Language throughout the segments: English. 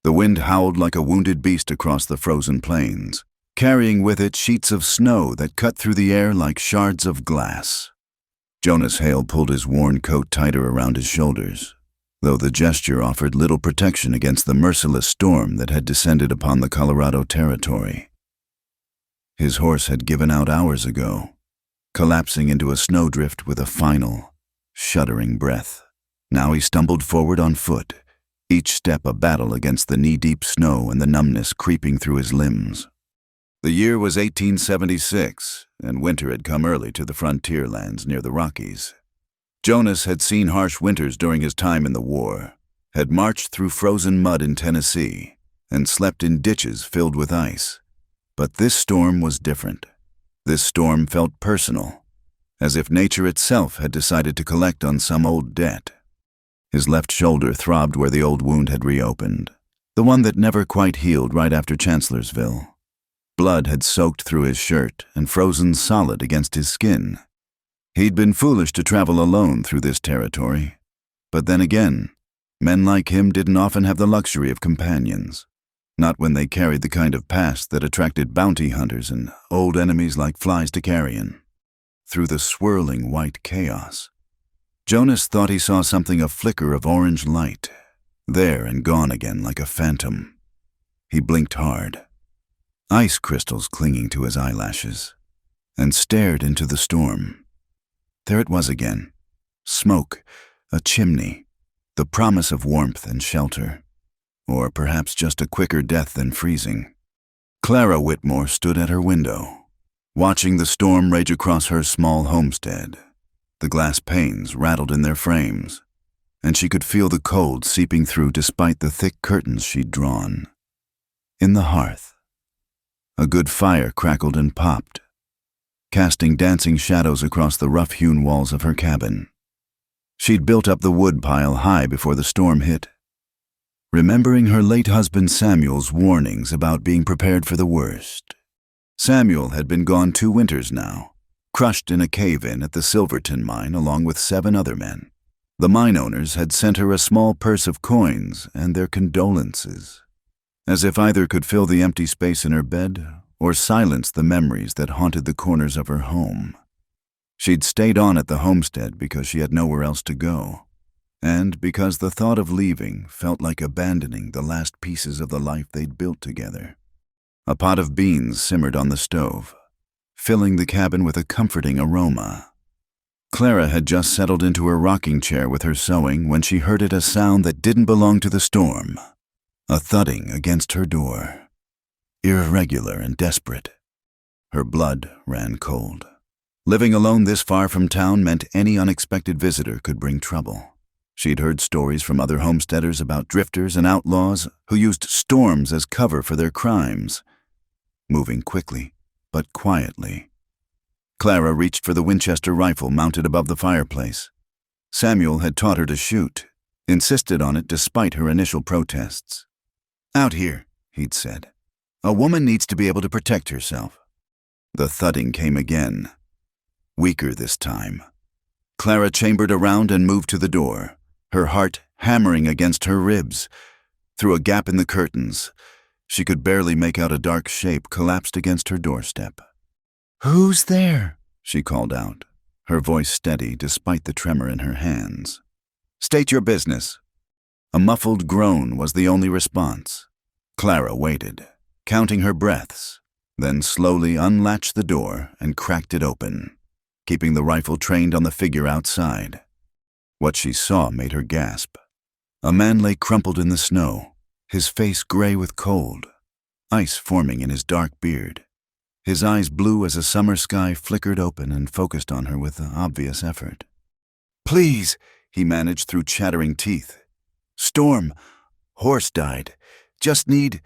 The wind howled like a wounded beast across the frozen plains, carrying with it sheets of snow that cut through the air like shards of glass. Jonas Hale pulled his worn coat tighter around his shoulders, though the gesture offered little protection against the merciless storm that had descended upon the Colorado Territory. His horse had given out hours ago, collapsing into a snowdrift with a final, shuddering breath. Now he stumbled forward on foot, each step a battle against the knee-deep snow and the numbness creeping through his limbs. The year was 1876, and winter had come early to the frontier lands near the Rockies. Jonas had seen harsh winters during his time in the war, had marched through frozen mud in Tennessee, and slept in ditches filled with ice. But this storm was different. This storm felt personal, as if nature itself had decided to collect on some old debt. His left shoulder throbbed where the old wound had reopened, the one that never quite healed right after Chancellorsville. Blood had soaked through his shirt and frozen solid against his skin. He'd been foolish to travel alone through this territory. But then again, men like him didn't often have the luxury of companions, not when they carried the kind of past that attracted bounty hunters and old enemies like flies to carrion. Through the swirling white chaos, Jonas thought he saw something a flicker of orange light, there and gone again like a phantom. He blinked hard, ice crystals clinging to his eyelashes, and stared into the storm. There it was again, smoke, a chimney, the promise of warmth and shelter, or perhaps just a quicker death than freezing. Clara Whitmore stood at her window, watching the storm rage across her small homestead. The glass panes rattled in their frames, and she could feel the cold seeping through despite the thick curtains she'd drawn. In the hearth, a good fire crackled and popped, casting dancing shadows across the rough-hewn walls of her cabin. She'd built up the wood pile high before the storm hit, remembering her late husband Samuel's warnings about being prepared for the worst. Samuel had been gone 2 winters now, crushed in a cave-in at the Silverton mine along with 7 other men. The mine owners had sent her a small purse of coins and their condolences, as if either could fill the empty space in her bed or silence the memories that haunted the corners of her home. She'd stayed on at the homestead because she had nowhere else to go, and because the thought of leaving felt like abandoning the last pieces of the life they'd built together. A pot of beans simmered on the stove, filling the cabin with a comforting aroma. Clara had just settled into her rocking chair with her sewing when she heard a sound that didn't belong to the storm, a thudding against her door, irregular and desperate. Her blood ran cold. Living alone this far from town meant any unexpected visitor could bring trouble. She'd heard stories from other homesteaders about drifters and outlaws who used storms as cover for their crimes, moving quickly but quietly. Clara reached for the Winchester rifle mounted above the fireplace. Samuel had taught her to shoot, insisted on it despite her initial protests. "Out here," he'd said. "A woman needs to be able to protect herself." The thudding came again, weaker this time. Clara chambered around and moved to the door, her heart hammering against her ribs. Through a gap in the curtains, she could barely make out a dark shape collapsed against her doorstep. "Who's there?" she called out, her voice steady despite the tremor in her hands. "State your business." A muffled groan was the only response. Clara waited, counting her breaths, then slowly unlatched the door and cracked it open, keeping the rifle trained on the figure outside. What she saw made her gasp. A man lay crumpled in the snow, his face gray with cold, ice forming in his dark beard. His eyes blue as a summer sky flickered open and focused on her with obvious effort. "Please," he managed through chattering teeth. "Storm. Horse died. Just need—"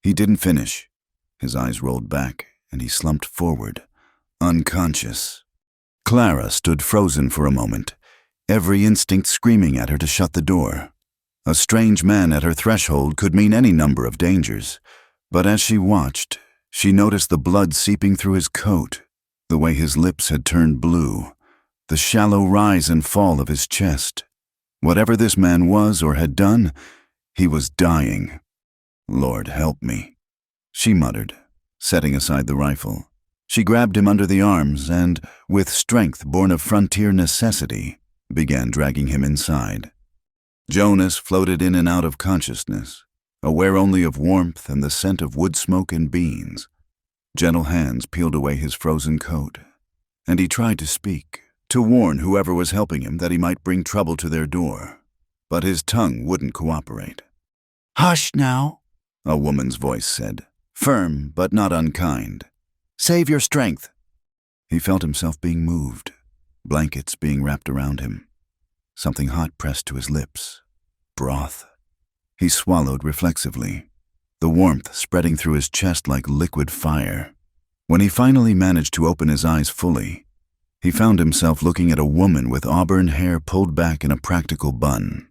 He didn't finish. His eyes rolled back, and he slumped forward, unconscious. Clara stood frozen for a moment, every instinct screaming at her to shut the door. A strange man at her threshold could mean any number of dangers, but as she watched, she noticed the blood seeping through his coat, the way his lips had turned blue, the shallow rise and fall of his chest. Whatever this man was or had done, He was dying. Lord help me, she muttered, setting aside the rifle. She grabbed him under the arms and, with strength born of frontier necessity, began dragging him inside. Jonas floated in and out of consciousness, aware only of warmth and the scent of wood smoke and beans. Gentle hands peeled away his frozen coat, and he tried to speak, to warn whoever was helping him that he might bring trouble to their door. But his tongue wouldn't cooperate. "Hush now," a woman's voice said, firm but not unkind. "Save your strength." He felt himself being moved, blankets being wrapped around him. Something hot pressed to his lips. Broth. He swallowed reflexively, the warmth spreading through his chest like liquid fire. When he finally managed to open his eyes fully, he found himself looking at a woman with auburn hair pulled back in a practical bun.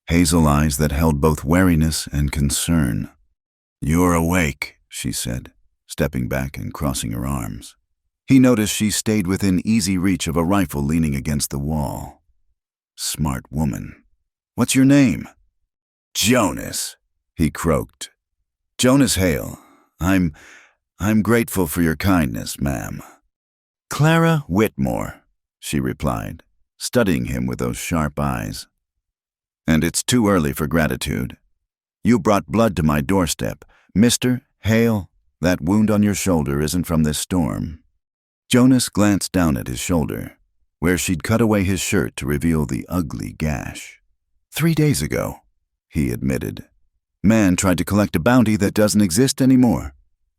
Hazel eyes that held both wariness and concern. "You're awake," she said, stepping back and crossing her arms. He noticed she stayed within easy reach of a rifle leaning against the wall. Smart woman. "What's your name?" "Jonas," he croaked. "Jonas Hale. I'm grateful for your kindness, ma'am." "Clara Whitmore," she replied, studying him with those sharp eyes. "And it's too early for gratitude. You brought blood to my doorstep. Mr. Hale, that wound on your shoulder isn't from this storm." Jonas glanced down at his shoulder, where she'd cut away his shirt to reveal the ugly gash. 3 days ago, he admitted. Man tried to collect a bounty that doesn't exist anymore.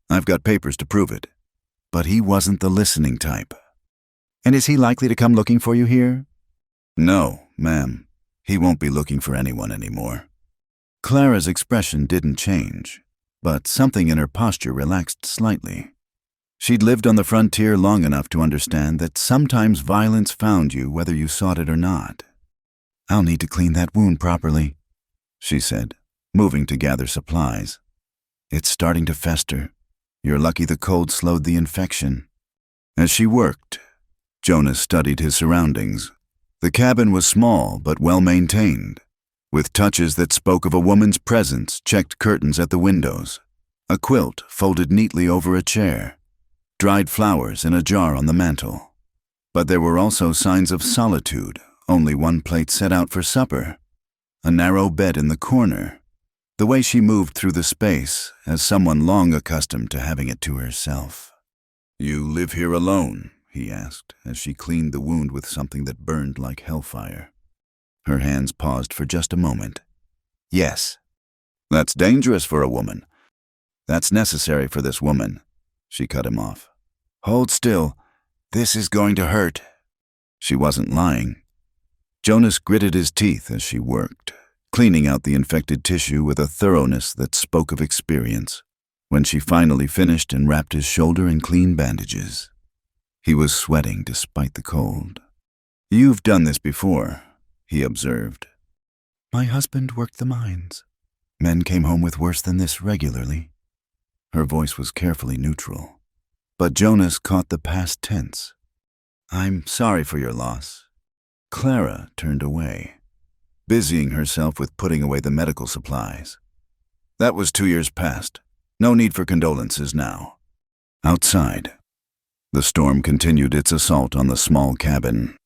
I've got papers to prove it. But he wasn't the listening type. "And is he likely to come looking for you here?" "No, ma'am. He won't be looking for anyone anymore." Clara's expression didn't change, but something in her posture relaxed slightly. She'd lived on the frontier long enough to understand that sometimes violence found you whether you sought it or not. "I'll need to clean that wound properly," she said, moving to gather supplies. "It's starting to fester. You're lucky the cold slowed the infection." As she worked, Jonas studied his surroundings. The cabin was small but well-maintained, with touches that spoke of a woman's presence, checked curtains at the windows, a quilt folded neatly over a chair, dried flowers in a jar on the mantel. But there were also signs of solitude, only one plate set out for supper, a narrow bed in the corner, the way she moved through the space as someone long accustomed to having it to herself. "You live here alone?" he asked, as she cleaned the wound with something that burned like hellfire. Her hands paused for just a moment. "Yes." "That's dangerous for a woman." "That's necessary for this woman." She cut him off. "Hold still. This is going to hurt." She wasn't lying. Jonas gritted his teeth as she worked, cleaning out the infected tissue with a thoroughness that spoke of experience. When she finally finished and wrapped his shoulder in clean bandages, he was sweating despite the cold. "You've done this before," he observed. "My husband worked the mines. Men came home with worse than this regularly." Her voice was carefully neutral, but Jonas caught the past tense. "I'm sorry for your loss." Clara turned away, busying herself with putting away the medical supplies. "That was 2 years past. No need for condolences now." Outside, the storm continued its assault on the small cabin,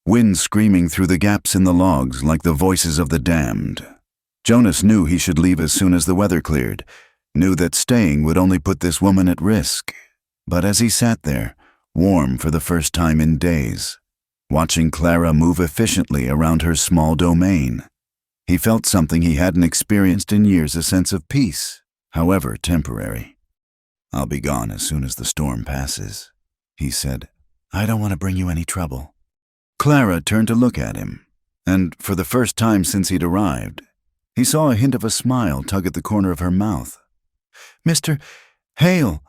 wind screaming through the gaps in the logs like the voices of the damned. Jonas knew he should leave as soon as the weather cleared, knew that staying would only put this woman at risk. But as he sat there, warm for the first time in days, watching Clara move efficiently around her small domain, he felt something he hadn't experienced in years, a sense of peace, however temporary. "I'll be gone as soon as the storm passes," he said. "I don't want to bring you any trouble." Clara turned to look at him, and for the first time since he'd arrived, he saw a hint of a smile tug at the corner of her mouth. "Mr. Hale,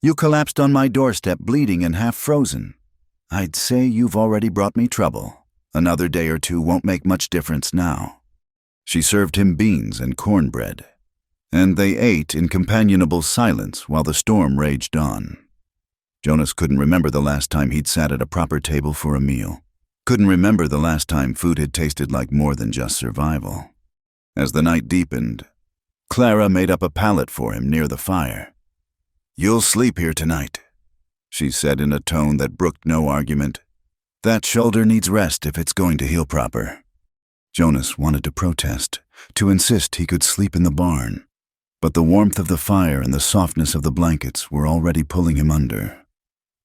you collapsed on my doorstep bleeding and half frozen. I'd say you've already brought me trouble. Another day or two won't make much difference now." She served him beans and cornbread, and they ate in companionable silence while the storm raged on. Jonas couldn't remember the last time he'd sat at a proper table for a meal. Couldn't remember the last time food had tasted like more than just survival. As the night deepened, Clara made up a pallet for him near the fire. "You'll sleep here tonight," she said in a tone that brooked no argument. "That shoulder needs rest if it's going to heal proper." Jonas wanted to protest, to insist he could sleep in the barn, but the warmth of the fire and the softness of the blankets were already pulling him under.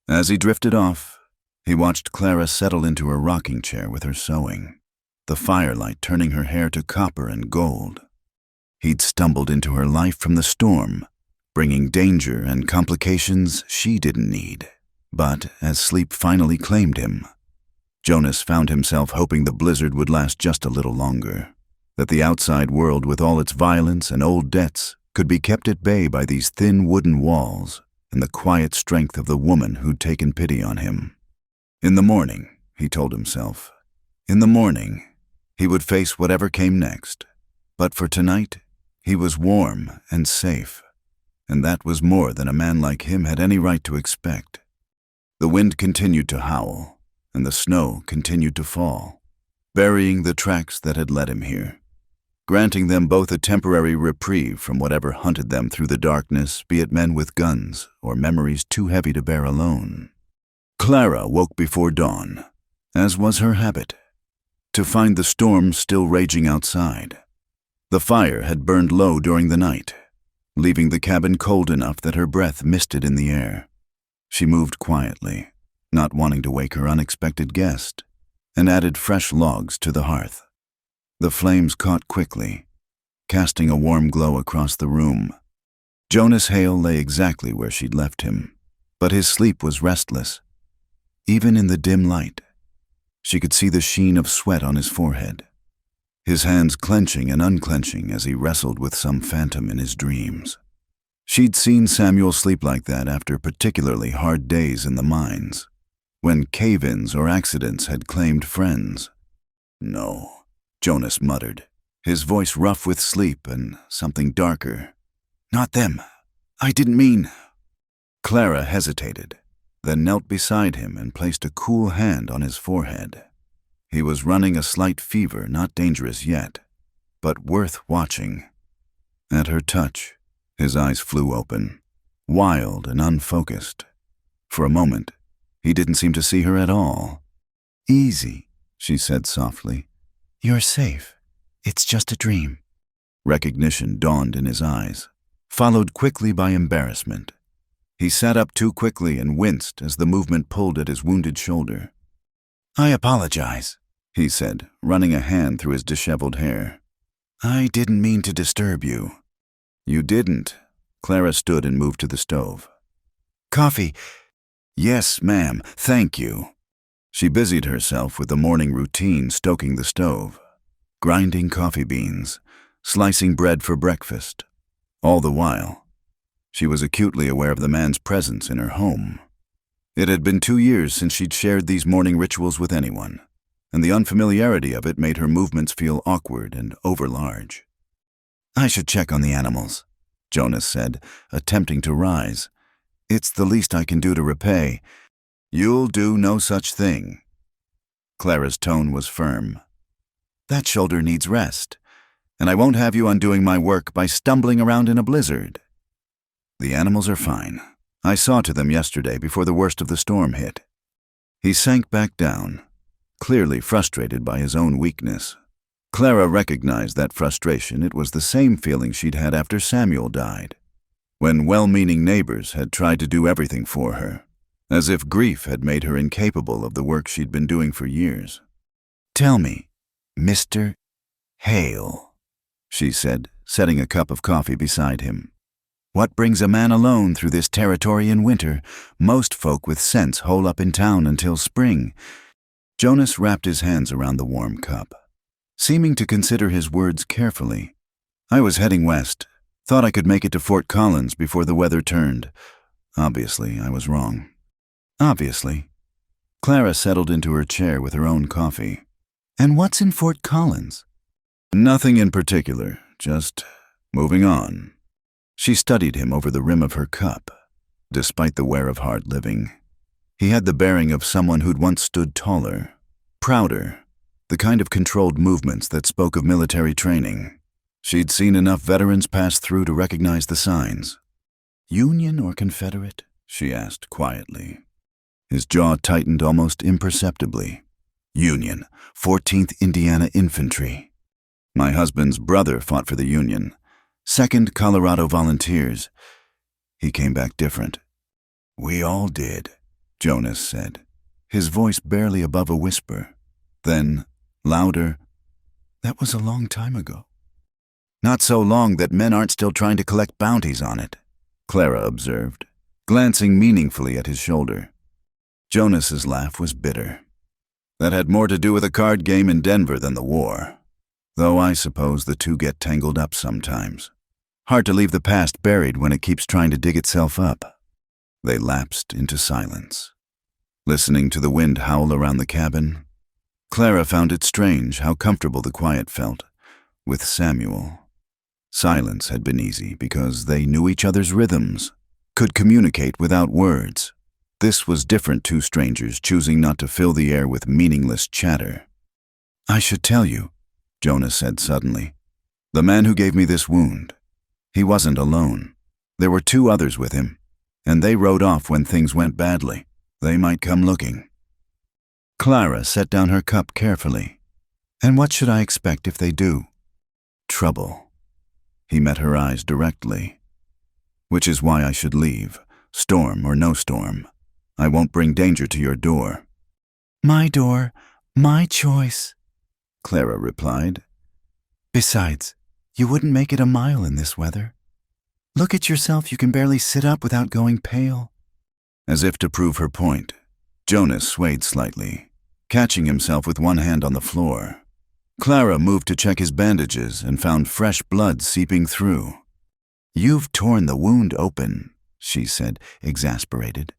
As he drifted off, he watched Clara settle into her rocking chair with her sewing, the firelight turning her hair to copper and gold. He'd stumbled into her life from the storm, bringing danger and complications she didn't need. But as sleep finally claimed him, Jonas found himself hoping the blizzard would last just a little longer, that the outside world with all its violence and old debts could be kept at bay by these thin wooden walls and the quiet strength of the woman who'd taken pity on him. In the morning, he told himself, in the morning, he would face whatever came next. But for tonight, he was warm and safe, and that was more than a man like him had any right to expect. The wind continued to howl, and the snow continued to fall, burying the tracks that had led him here, granting them both a temporary reprieve from whatever hunted them through the darkness, be it men with guns or memories too heavy to bear alone. Clara woke before dawn, as was her habit, to find the storm still raging outside. The fire had burned low during the night, leaving the cabin cold enough that her breath misted in the air. She moved quietly, not wanting to wake her unexpected guest, and added fresh logs to the hearth. The flames caught quickly, casting a warm glow across the room. Jonas Hale lay exactly where she'd left him, but his sleep was restless. Even in the dim light, she could see the sheen of sweat on his forehead, his hands clenching and unclenching as he wrestled with some phantom in his dreams. She'd seen Samuel sleep like that after particularly hard days in the mines, when cave-ins or accidents had claimed friends. "No," Jonas muttered, his voice rough with sleep and something darker. "Not them. I didn't mean—" Clara hesitated, then knelt beside him and placed a cool hand on his forehead. He was running a slight fever, not dangerous yet, but worth watching. At her touch, his eyes flew open, wild and unfocused. For a moment, he didn't seem to see her at all. "Easy," she said softly. "You're safe. It's just a dream." Recognition dawned in his eyes, followed quickly by embarrassment. He sat up too quickly and winced as the movement pulled at his wounded shoulder. "I apologize," he said, running a hand through his disheveled hair. "I didn't mean to disturb you." "You didn't." Clara stood and moved to the stove. "Coffee." "Yes, ma'am, thank you." She busied herself with the morning routine, stoking the stove, grinding coffee beans, slicing bread for breakfast. All the while, she was acutely aware of the man's presence in her home. It had been 2 years since she'd shared these morning rituals with anyone, and the unfamiliarity of it made her movements feel awkward and overlarge. "I should check on the animals," Jonas said, attempting to rise. "It's the least I can do to repay." "You'll do no such thing." Clara's tone was firm. "That shoulder needs rest, and I won't have you undoing my work by stumbling around in a blizzard." "The animals are fine. I saw to them yesterday before the worst of the storm hit." He sank back down, clearly frustrated by his own weakness. Clara recognized that frustration. It was the same feeling she'd had after Samuel died, when well-meaning neighbors had tried to do everything for her, as if grief had made her incapable of the work she'd been doing for years. "Tell me, Mr. Hale," she said, setting a cup of coffee beside him. "What brings a man alone through this territory in winter? Most folk with sense hole up in town until spring." Jonas wrapped his hands around the warm cup, seeming to consider his words carefully. "I was heading west. Thought I could make it to Fort Collins before the weather turned. Obviously, I was wrong." "Obviously." Clara settled into her chair with her own coffee. "And what's in Fort Collins?" "Nothing in particular, just moving on." She studied him over the rim of her cup, despite the wear of hard living. He had the bearing of someone who'd once stood taller, prouder, the kind of controlled movements that spoke of military training. She'd seen enough veterans pass through to recognize the signs. "Union or Confederate?" she asked quietly. His jaw tightened almost imperceptibly. "Union, 14th Indiana Infantry. My husband's brother fought for the Union. 2nd Colorado Volunteers." He came back different. "We all did," Jonas said, his voice barely above a whisper. Then, louder, "That was a long time ago." "Not so long that men aren't still trying to collect bounties on it," Clara observed, glancing meaningfully at his shoulder. Jonas's laugh was bitter. "That had more to do with a card game in Denver than the war. Though I suppose the two get tangled up sometimes. Hard to leave the past buried when it keeps trying to dig itself up." They lapsed into silence, listening to the wind howl around the cabin. Clara found it strange how comfortable the quiet felt with Samuel. Silence had been easy because they knew each other's rhythms, could communicate without words. This was different, two strangers choosing not to fill the air with meaningless chatter. "I should tell you," Jonas said suddenly. "The man who gave me this wound, he wasn't alone. There were 2 others with him, and they rode off when things went badly. They might come looking." Clara set down her cup carefully. "And what should I expect if they do?" "Trouble." He met her eyes directly. "Which is why I should leave, storm or no storm. I won't bring danger to your door." "My door, my choice," Clara replied. "Besides, you wouldn't make it a mile in this weather. Look at yourself, you can barely sit up without going pale." As if to prove her point, Jonas swayed slightly, catching himself with one hand on the floor. Clara moved to check his bandages and found fresh blood seeping through. "You've torn the wound open," she said, exasperated.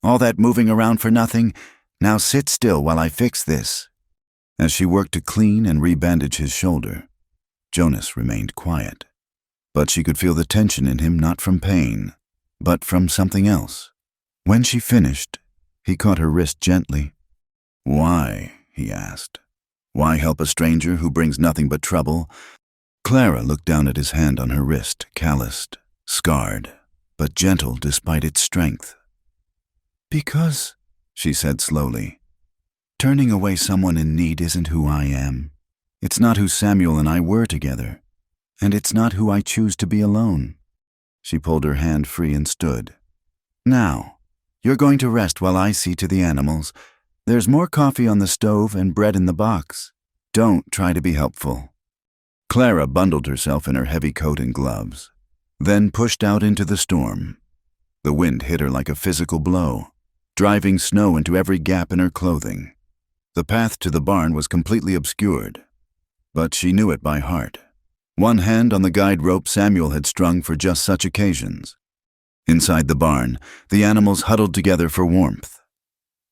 "All that moving around for nothing. Now sit still while I fix this." As she worked to clean and rebandage his shoulder, Jonas remained quiet. But she could feel the tension in him, not from pain, but from something else. When she finished, he caught her wrist gently. "Why?" he asked. "Why help a stranger who brings nothing but trouble?" Clara looked down at his hand on her wrist, calloused, scarred, but gentle despite its strength. "Because," she said slowly, "turning away someone in need isn't who I am. It's not who Samuel and I were together, and it's not who I choose to be alone." She pulled her hand free and stood. "Now, you're going to rest while I see to the animals. There's more coffee on the stove and bread in the box. Don't try to be helpful." Clara bundled herself in her heavy coat and gloves, then pushed out into the storm. The wind hit her like a physical blow, driving snow into every gap in her clothing. The path to the barn was completely obscured, but she knew it by heart. One hand on the guide rope Samuel had strung for just such occasions. Inside the barn, the animals huddled together for warmth.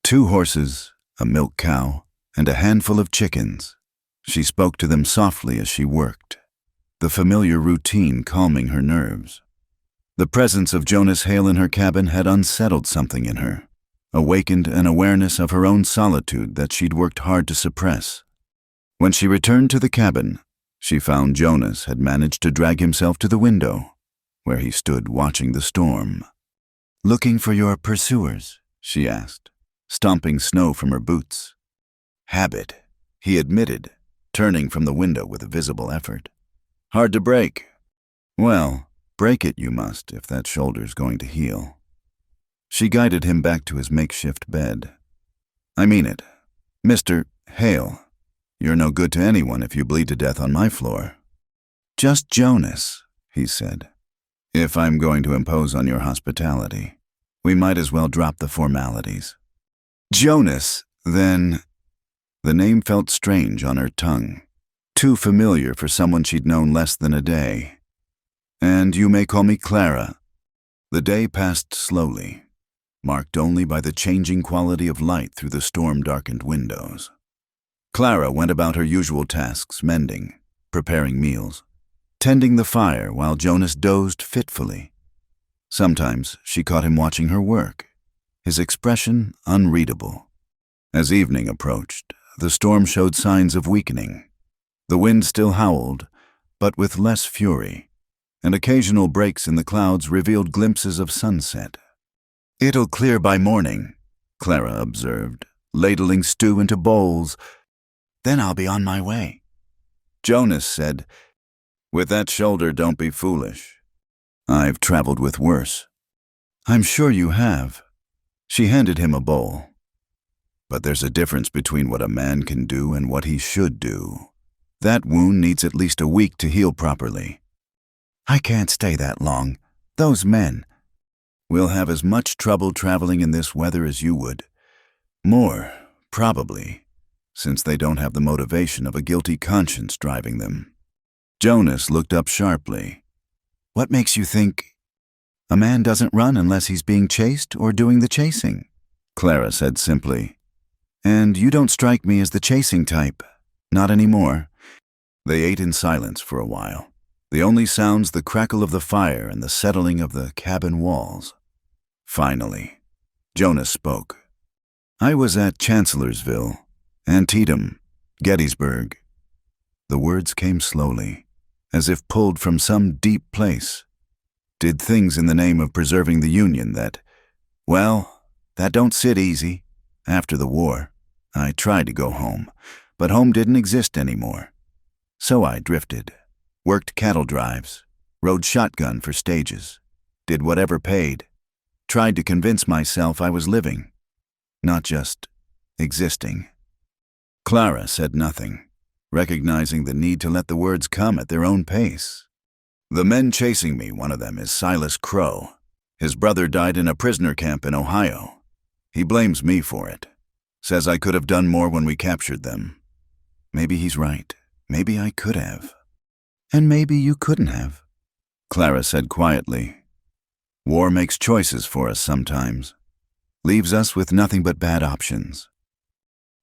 2 horses, a milk cow, and a handful of chickens. She spoke to them softly as she worked, the familiar routine calming her nerves. The presence of Jonas Hale in her cabin had unsettled something in her, awakened an awareness of her own solitude that she'd worked hard to suppress. When she returned to the cabin, she found Jonas had managed to drag himself to the window, where he stood watching the storm. "Looking for your pursuers?" she asked, stomping snow from her boots. "Habit," he admitted, turning from the window with a visible effort. "Hard to break." "Well, break it you must if that shoulder's going to heal." She guided him back to his makeshift bed. "I mean it. Mr. Hale, you're no good to anyone if you bleed to death on my floor." "Just Jonas," he said. "If I'm going to impose on your hospitality, we might as well drop the formalities." "Jonas, then—" The name felt strange on her tongue, too familiar for someone she'd known less than a day. "And you may call me Clara." The day passed slowly, marked only by the changing quality of light through the storm-darkened windows. Clara went about her usual tasks, mending, preparing meals, tending the fire while Jonas dozed fitfully. Sometimes she caught him watching her work, his expression unreadable. As evening approached, the storm showed signs of weakening. The wind still howled, but with less fury, and occasional breaks in the clouds revealed glimpses of sunset. "It'll clear by morning," Clara observed, ladling stew into bowls. "Then I'll be on my way." Jonas said, "With that shoulder, don't be foolish. I've traveled with worse." "I'm sure you have." She handed him a bowl. "But there's a difference between what a man can do and what he should do. That wound needs at least a week to heal properly." "I can't stay that long. Those men—" "Will have as much trouble traveling in this weather as you would. More, probably, since they don't have the motivation of a guilty conscience driving them." Jonas looked up sharply. "What makes you think—" "A man doesn't run unless he's being chased or doing the chasing," Clara said simply. "And you don't strike me as the chasing type. Not anymore." They ate in silence for a while, the only sounds the crackle of the fire and the settling of the cabin walls. Finally, Jonas spoke. "I was at Chancellorsville, Antietam, Gettysburg." The words came slowly, as if pulled from some deep place. "Did things in the name of preserving the Union that don't sit easy. After the war, I tried to go home, but home didn't exist anymore. So I drifted, worked cattle drives, rode shotgun for stages, did whatever paid, tried to convince myself I was living, not just existing." Clara said nothing, recognizing the need to let the words come at their own pace. "The men chasing me, one of them is Silas Crow. His brother died in a prisoner camp in Ohio. He blames me for it. Says I could have done more when we captured them. Maybe he's right. Maybe I could have." "And maybe you couldn't have," Clara said quietly. "War makes choices for us sometimes. Leaves us with nothing but bad options."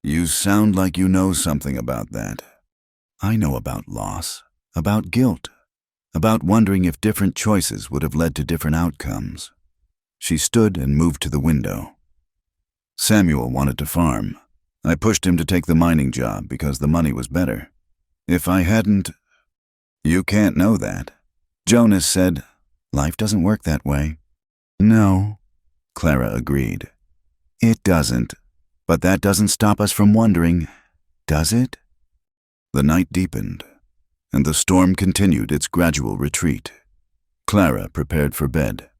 "You sound like you know something about that." "I know about loss, about guilt, about wondering if different choices would have led to different outcomes." She stood and moved to the window. "Samuel wanted to farm. I pushed him to take the mining job because the money was better. If I hadn't—" "You can't know that." Jonas said, "Life doesn't work that way." "No," Clara agreed. "It doesn't. But that doesn't stop us from wondering, does it?" The night deepened, and the storm continued its gradual retreat. Clara prepared for bed,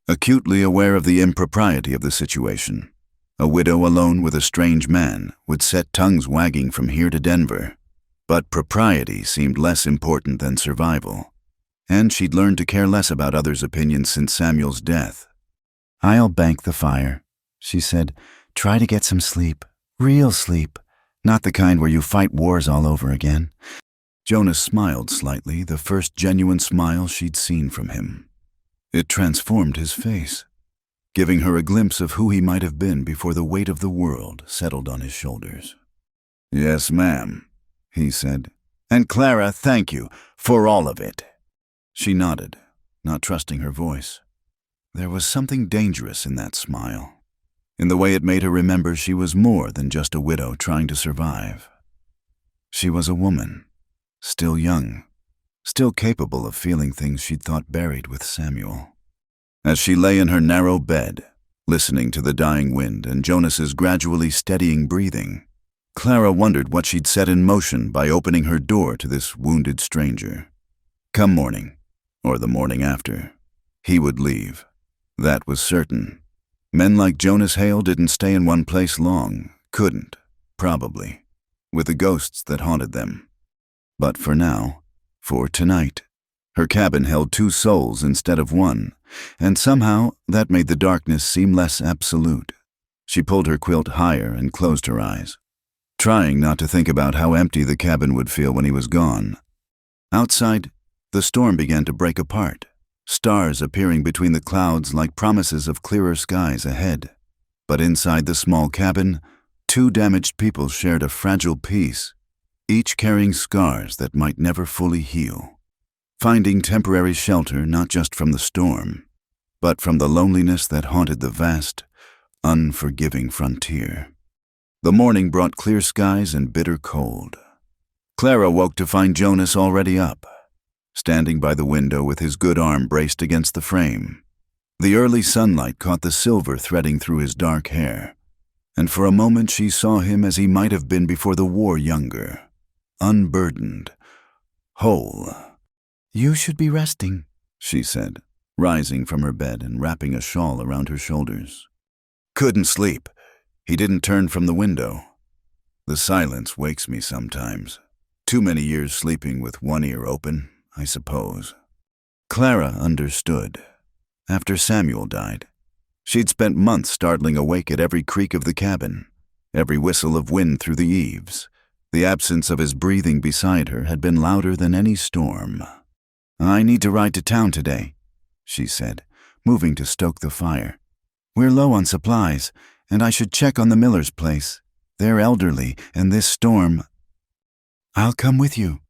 acutely aware of the impropriety of the situation. A widow alone with a strange man would set tongues wagging from here to Denver. But propriety seemed less important than survival, and she'd learned to care less about others' opinions since Samuel's death. "I'll bank the fire," she said. "Try to get some sleep. Real sleep. Not the kind where you fight wars all over again." Jonas smiled slightly, the first genuine smile she'd seen from him. It transformed his face, giving her a glimpse of who he might have been before the weight of the world settled on his shoulders. "Yes, ma'am," he said. "And Clara, thank you for all of it." She nodded, not trusting her voice. There was something dangerous in that smile, in the way it made her remember she was more than just a widow trying to survive. She was a woman, still young, still capable of feeling things she'd thought buried with Samuel. As she lay in her narrow bed, listening to the dying wind and Jonas's gradually steadying breathing, Clara wondered what she'd set in motion by opening her door to this wounded stranger. Come morning, or the morning after, he would leave. That was certain. Men like Jonas Hale didn't stay in one place long, couldn't, probably, with the ghosts that haunted them. But for now, for tonight, her cabin held two souls instead of one, and somehow that made the darkness seem less absolute. She pulled her quilt higher and closed her eyes, trying not to think about how empty the cabin would feel when he was gone. Outside, the storm began to break apart, stars appearing between the clouds like promises of clearer skies ahead. But inside the small cabin, two damaged people shared a fragile peace, each carrying scars that might never fully heal, finding temporary shelter not just from the storm, but from the loneliness that haunted the vast, unforgiving frontier. The morning brought clear skies and bitter cold. Clara woke to find Jonas already up, standing by the window with his good arm braced against the frame. The early sunlight caught the silver threading through his dark hair, and for a moment she saw him as he might have been before the war, younger, unburdened, whole. "You should be resting," she said, rising from her bed and wrapping a shawl around her shoulders. "Couldn't sleep." He didn't turn from the window. "The silence wakes me sometimes. Too many years sleeping with one ear open, I suppose." Clara understood. After Samuel died, she'd spent months startling awake at every creak of the cabin, every whistle of wind through the eaves. The absence of his breathing beside her had been louder than any storm. "I need to ride to town today," she said, moving to stoke the fire. "We're low on supplies, and I should check on the Miller's place. They're elderly, and this storm—" "I'll come with you."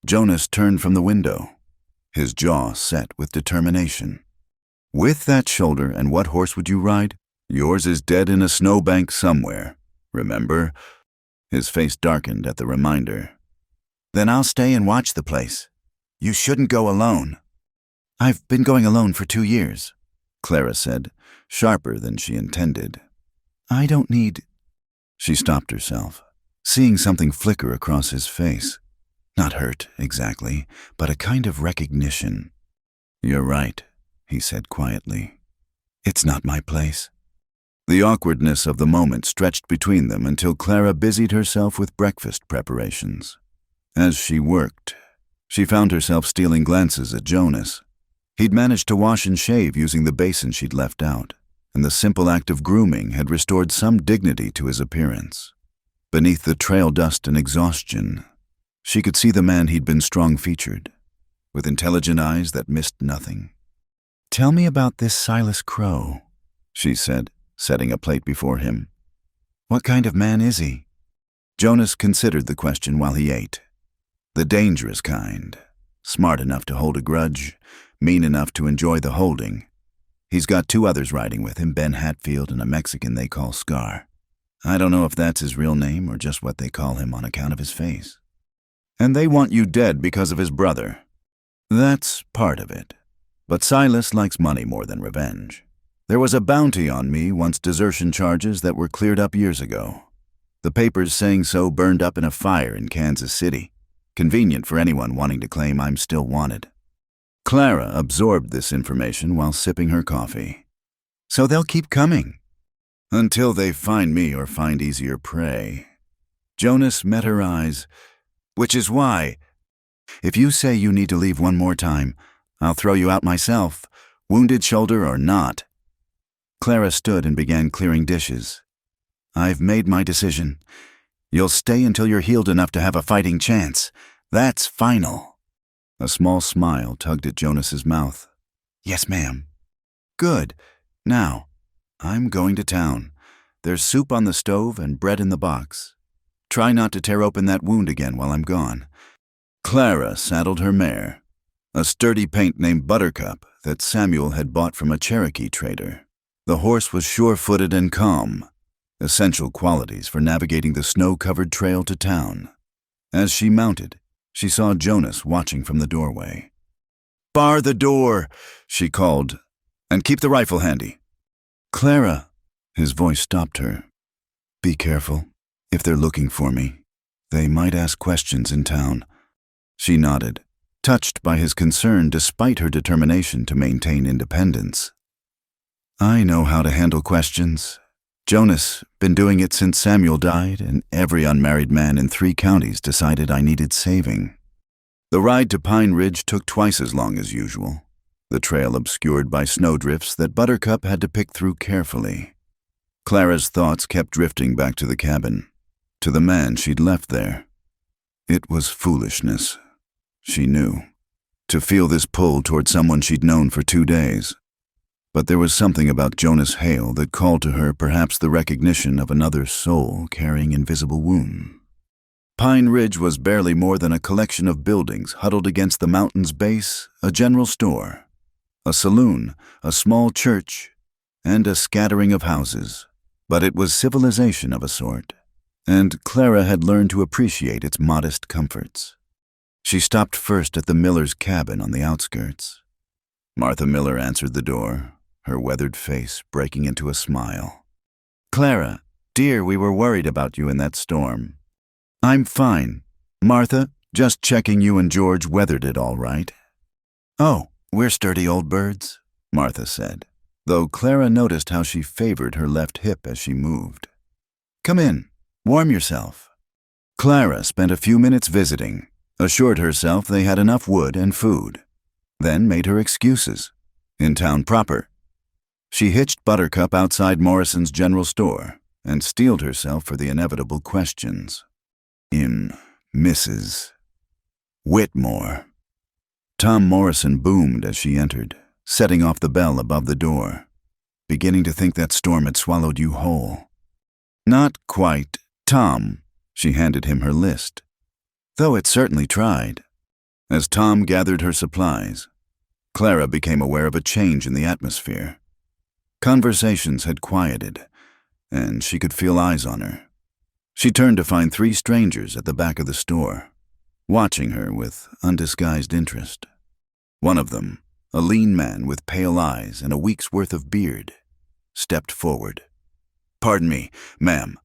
Jonas turned from the window, his jaw set with determination. "With that shoulder, and what horse would you ride? Yours is dead in a snowbank somewhere, remember?" His face darkened at the reminder. "Then I'll stay and watch the place. You shouldn't go alone." "I've been going alone for 2 years," Clara said, sharper than she intended. "I don't need—" She stopped herself, seeing something flicker across his face. Not hurt, exactly, but a kind of recognition. "You're right," he said quietly. "It's not my place." The awkwardness of the moment stretched between them until Clara busied herself with breakfast preparations. As she worked, she found herself stealing glances at Jonas. He'd managed to wash and shave using the basin she'd left out, and the simple act of grooming had restored some dignity to his appearance. Beneath the trail dust and exhaustion, she could see the man he'd been strong-featured, with intelligent eyes that missed nothing. "Tell me about this Silas Crow," she said, setting a plate before him. "What kind of man is he?" Jonas considered the question while he ate. The dangerous kind, smart enough to hold a grudge, mean enough to enjoy the holding. He's got 2 others riding with him, Ben Hatfield and a Mexican they call Scar. I don't know if that's his real name or just what they call him on account of his face. "And they want you dead because of his brother." "That's part of it. But Silas likes money more than revenge. There was a bounty on me once, desertion charges that were cleared up years ago. The papers saying so burned up in a fire in Kansas City. Convenient for anyone wanting to claim I'm still wanted." Clara absorbed this information while sipping her coffee. "So they'll keep coming?" "Until they find me or find easier prey." Jonas met her eyes. "Which is why, if you say you need to leave one more time, I'll throw you out myself, wounded shoulder or not." Clara stood and began clearing dishes. "I've made my decision. You'll stay until you're healed enough to have a fighting chance. That's final." A small smile tugged at Jonas's mouth. "Yes, ma'am." "Good. Now, I'm going to town. There's soup on the stove and bread in the box. Try not to tear open that wound again while I'm gone." Clara saddled her mare, a sturdy paint named Buttercup that Samuel had bought from a Cherokee trader. The horse was sure-footed and calm, essential qualities for navigating the snow-covered trail to town. As she mounted, she saw Jonas watching from the doorway. "Bar the door," she called, "and keep the rifle handy." "Clara," his voice stopped her. "Be careful. If they're looking for me, they might ask questions in town." She nodded, touched by his concern despite her determination to maintain independence. "I know how to handle questions. Jonas, been doing it since Samuel died, and every unmarried man in 3 counties decided I needed saving." The ride to Pine Ridge took twice as long as usual, the trail obscured by snowdrifts that Buttercup had to pick through carefully. Clara's thoughts kept drifting back to the cabin, to the man she'd left there. It was foolishness, she knew, to feel this pull toward someone she'd known for 2 days. But there was something about Jonas Hale that called to her perhaps the recognition of another soul carrying invisible wounds. Pine Ridge was barely more than a collection of buildings huddled against the mountain's base, a general store, a saloon, a small church, and a scattering of houses. But it was civilization of a sort, and Clara had learned to appreciate its modest comforts. She stopped first at the Miller's cabin on the outskirts. Martha Miller answered the door, her weathered face breaking into a smile. "Clara, dear, we were worried about you in that storm." "I'm fine. Martha, just checking you and George weathered it all right." "Oh, we're sturdy old birds," Martha said, though Clara noticed how she favored her left hip as she moved. "Come in, warm yourself." Clara spent a few minutes visiting, assured herself they had enough wood and food, then made her excuses. In town proper. She hitched Buttercup outside Morrison's general store and steeled herself for the inevitable questions. Mrs. Whitmore. Tom Morrison boomed as she entered, setting off the bell above the door. "Beginning to think that storm had swallowed you whole." "Not quite, Tom." She handed him her list. "Though it certainly tried." As Tom gathered her supplies, Clara became aware of a change in the atmosphere. Conversations had quieted, and she could feel eyes on her. She turned to find 3 strangers at the back of the store, watching her with undisguised interest. One of them, a lean man with pale eyes and a week's worth of beard, stepped forward. "Pardon me, ma'am.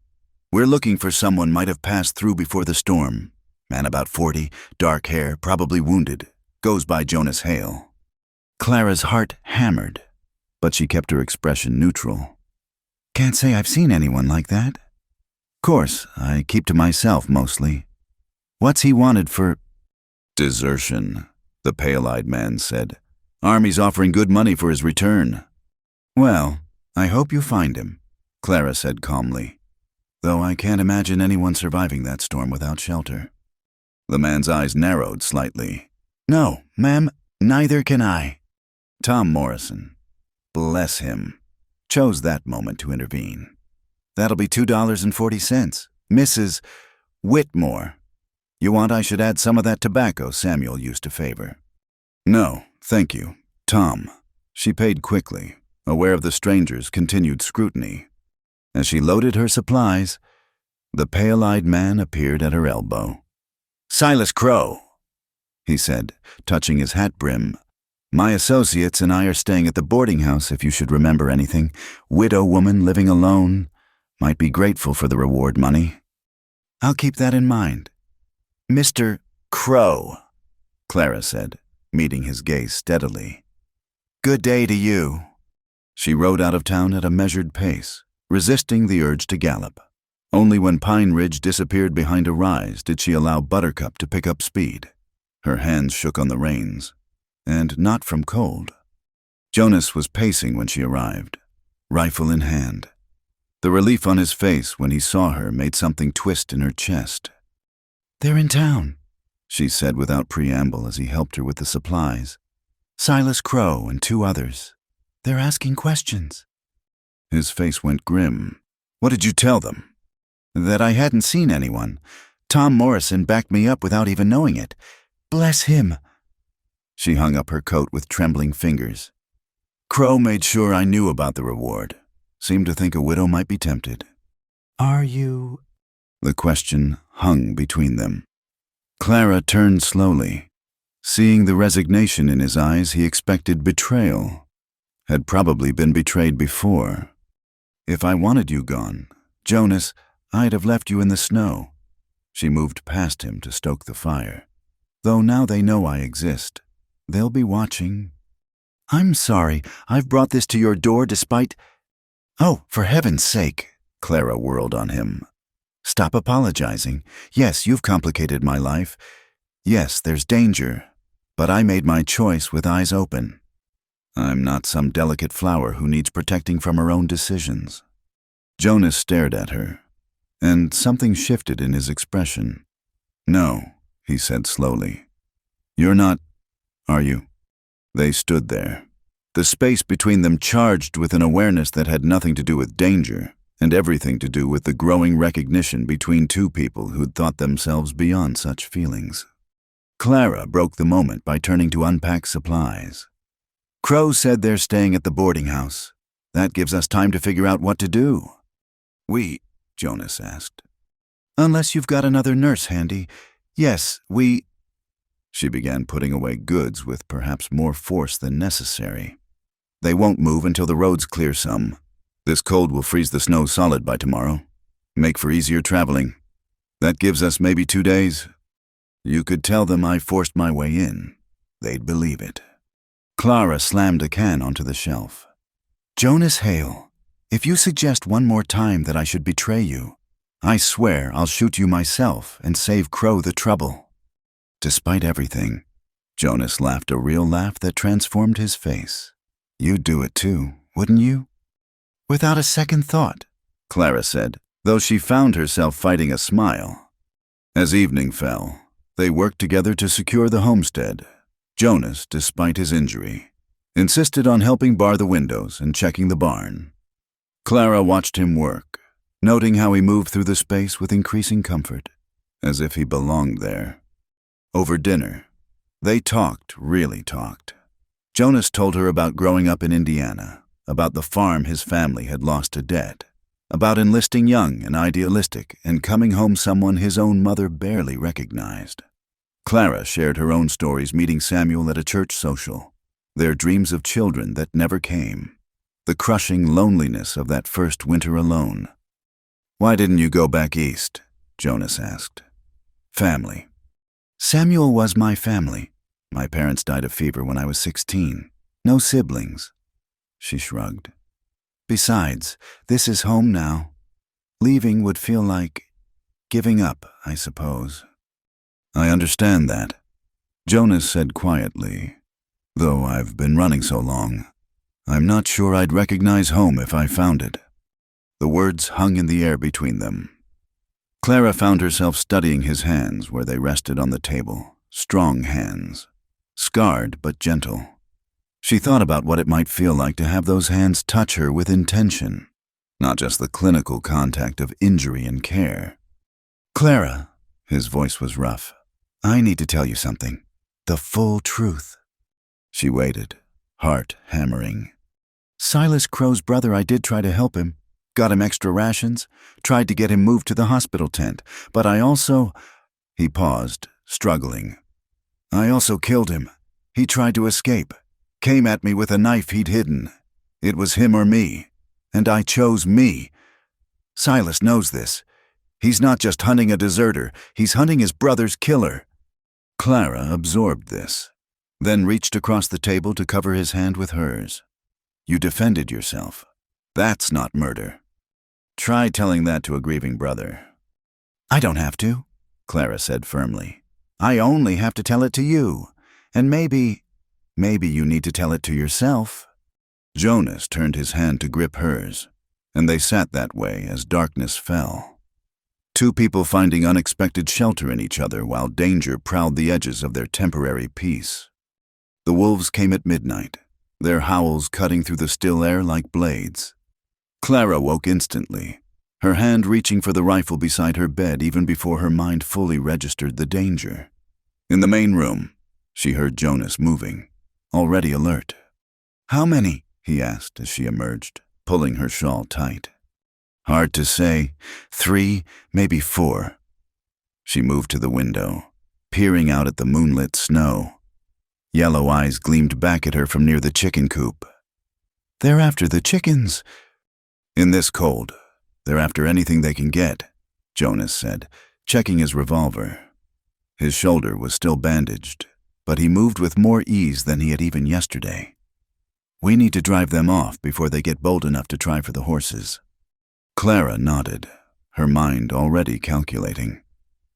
We're looking for someone might have passed through before the storm. Man about 40, dark hair, probably wounded. Goes by Jonas Hale." Clara's heart hammered, but she kept her expression neutral. "Can't say I've seen anyone like that. Course, I keep to myself mostly. What's he wanted for?" "Desertion," the pale-eyed man said. "Army's offering good money for his return." "Well, I hope you find him," Clara said calmly, "though I can't imagine anyone surviving that storm without shelter." The man's eyes narrowed slightly. "No, ma'am, neither can I." Tom Morrison, bless him, chose that moment to intervene. "That'll be $2.40. Mrs. Whitmore. You want I should add some of that tobacco Samuel used to favor?" "No, thank you, Tom." She paid quickly, aware of the stranger's continued scrutiny. As she loaded her supplies, the pale-eyed man appeared at her elbow. "Silas Crow," he said, touching his hat brim. "My associates and I are staying at the boarding house if you should remember anything. Widow woman living alone. Might be grateful for the reward money." "I'll keep that in mind." "Mr. Crow," Clara said, meeting his gaze steadily. "Good day to you." She rode out of town at a measured pace, resisting the urge to gallop. Only when Pine Ridge disappeared behind a rise did she allow Buttercup to pick up speed. Her hands shook on the reins, and not from cold. Jonas was pacing when she arrived, rifle in hand. The relief on his face when he saw her made something twist in her chest. "They're in town," she said without preamble as he helped her with the supplies. "Silas Crow and 2 others. They're asking questions." His face went grim. "What did you tell them?" "That I hadn't seen anyone. Tom Morrison backed me up without even knowing it. Bless him." She hung up her coat with trembling fingers. "Crow made sure I knew about the reward. Seemed to think a widow might be tempted." "Are you?" The question hung between them. Clara turned slowly. Seeing the resignation in his eyes, he expected betrayal. Had probably been betrayed before. "If I wanted you gone, Jonas, I'd have left you in the snow." She moved past him to stoke the fire. "Though now they know I exist. They'll be watching." "I'm sorry. I've brought this to your door despite—" "Oh, for heaven's sake," Clara whirled on him. "Stop apologizing. Yes, you've complicated my life. Yes, there's danger. But I made my choice with eyes open. I'm not some delicate flower who needs protecting from her own decisions." Jonas stared at her, and something shifted in his expression. "No," he said slowly. "You're not, are you?" They stood there, the space between them charged with an awareness that had nothing to do with danger and everything to do with the growing recognition between 2 people who'd thought themselves beyond such feelings. Clara broke the moment by turning to unpack supplies. "Crow said they're staying at the boarding house. That gives us time to figure out what to do." "We?" Jonas asked. "Unless you've got another nurse handy. Yes, we—" She began putting away goods with perhaps more force than necessary. "They won't move until the roads clear some. This cold will freeze the snow solid by tomorrow. Make for easier traveling. That gives us maybe 2 days. You could tell them I forced my way in. They'd believe it." Clara slammed a can onto the shelf. "Jonas Hale, if you suggest one more time that I should betray you, I swear I'll shoot you myself and save Crow the trouble." Despite everything, Jonas laughed a real laugh that transformed his face. "You'd do it too, wouldn't you?" "Without a second thought," Clara said, though she found herself fighting a smile. As evening fell, they worked together to secure the homestead. Jonas, despite his injury, insisted on helping bar the windows and checking the barn. Clara watched him work, noting how he moved through the space with increasing comfort, as if he belonged there. Over dinner, they really talked. Jonas told her about growing up in Indiana, about the farm his family had lost to debt, about enlisting young and idealistic and coming home someone his own mother barely recognized. Clara shared her own stories meeting Samuel at a church social, their dreams of children that never came, the crushing loneliness of that first winter alone. "Why didn't you go back east?" Jonas asked. "Family. Samuel was my family. My parents died of fever when I was 16. No siblings." She shrugged. "Besides, this is home now. Leaving would feel like giving up, I suppose." "I understand that," Jonas said quietly. "Though I've been running so long, I'm not sure I'd recognize home if I found it." The words hung in the air between them. Clara found herself studying his hands where they rested on the table, strong hands, scarred but gentle. She thought about what it might feel like to have those hands touch her with intention, not just the clinical contact of injury and care. "Clara," his voice was rough, "I need to tell you something. The full truth." She waited, heart hammering. "Silas Crow's brother, I did try to help him. Got him extra rations, tried to get him moved to the hospital tent, but I also—" He paused, struggling. "I also killed him. He tried to escape, came at me with a knife he'd hidden. It was him or me, and I chose me. Silas knows this. He's not just hunting a deserter, he's hunting his brother's killer." Clara absorbed this, then reached across the table to cover his hand with hers. "You defended yourself. That's not murder. Try telling that to a grieving brother." "I don't have to," Clara said firmly. "I only have to tell it to you. And maybe you need to tell it to yourself." Jonas turned his hand to grip hers, and they sat that way as darkness fell. Two people finding unexpected shelter in each other while danger prowled the edges of their temporary peace. The wolves came at midnight, their howls cutting through the still air like blades. Clara woke instantly, her hand reaching for the rifle beside her bed even before her mind fully registered the danger. In the main room, she heard Jonas moving, already alert. "How many?" he asked as she emerged, pulling her shawl tight. "Hard to say. 3, maybe 4. She moved to the window, peering out at the moonlit snow. Yellow eyes gleamed back at her from near the chicken coop. "They're after the chickens." "In this cold, they're after anything they can get," Jonas said, checking his revolver. His shoulder was still bandaged, but he moved with more ease than he had even yesterday. "We need to drive them off before they get bold enough to try for the horses." Clara nodded, her mind already calculating.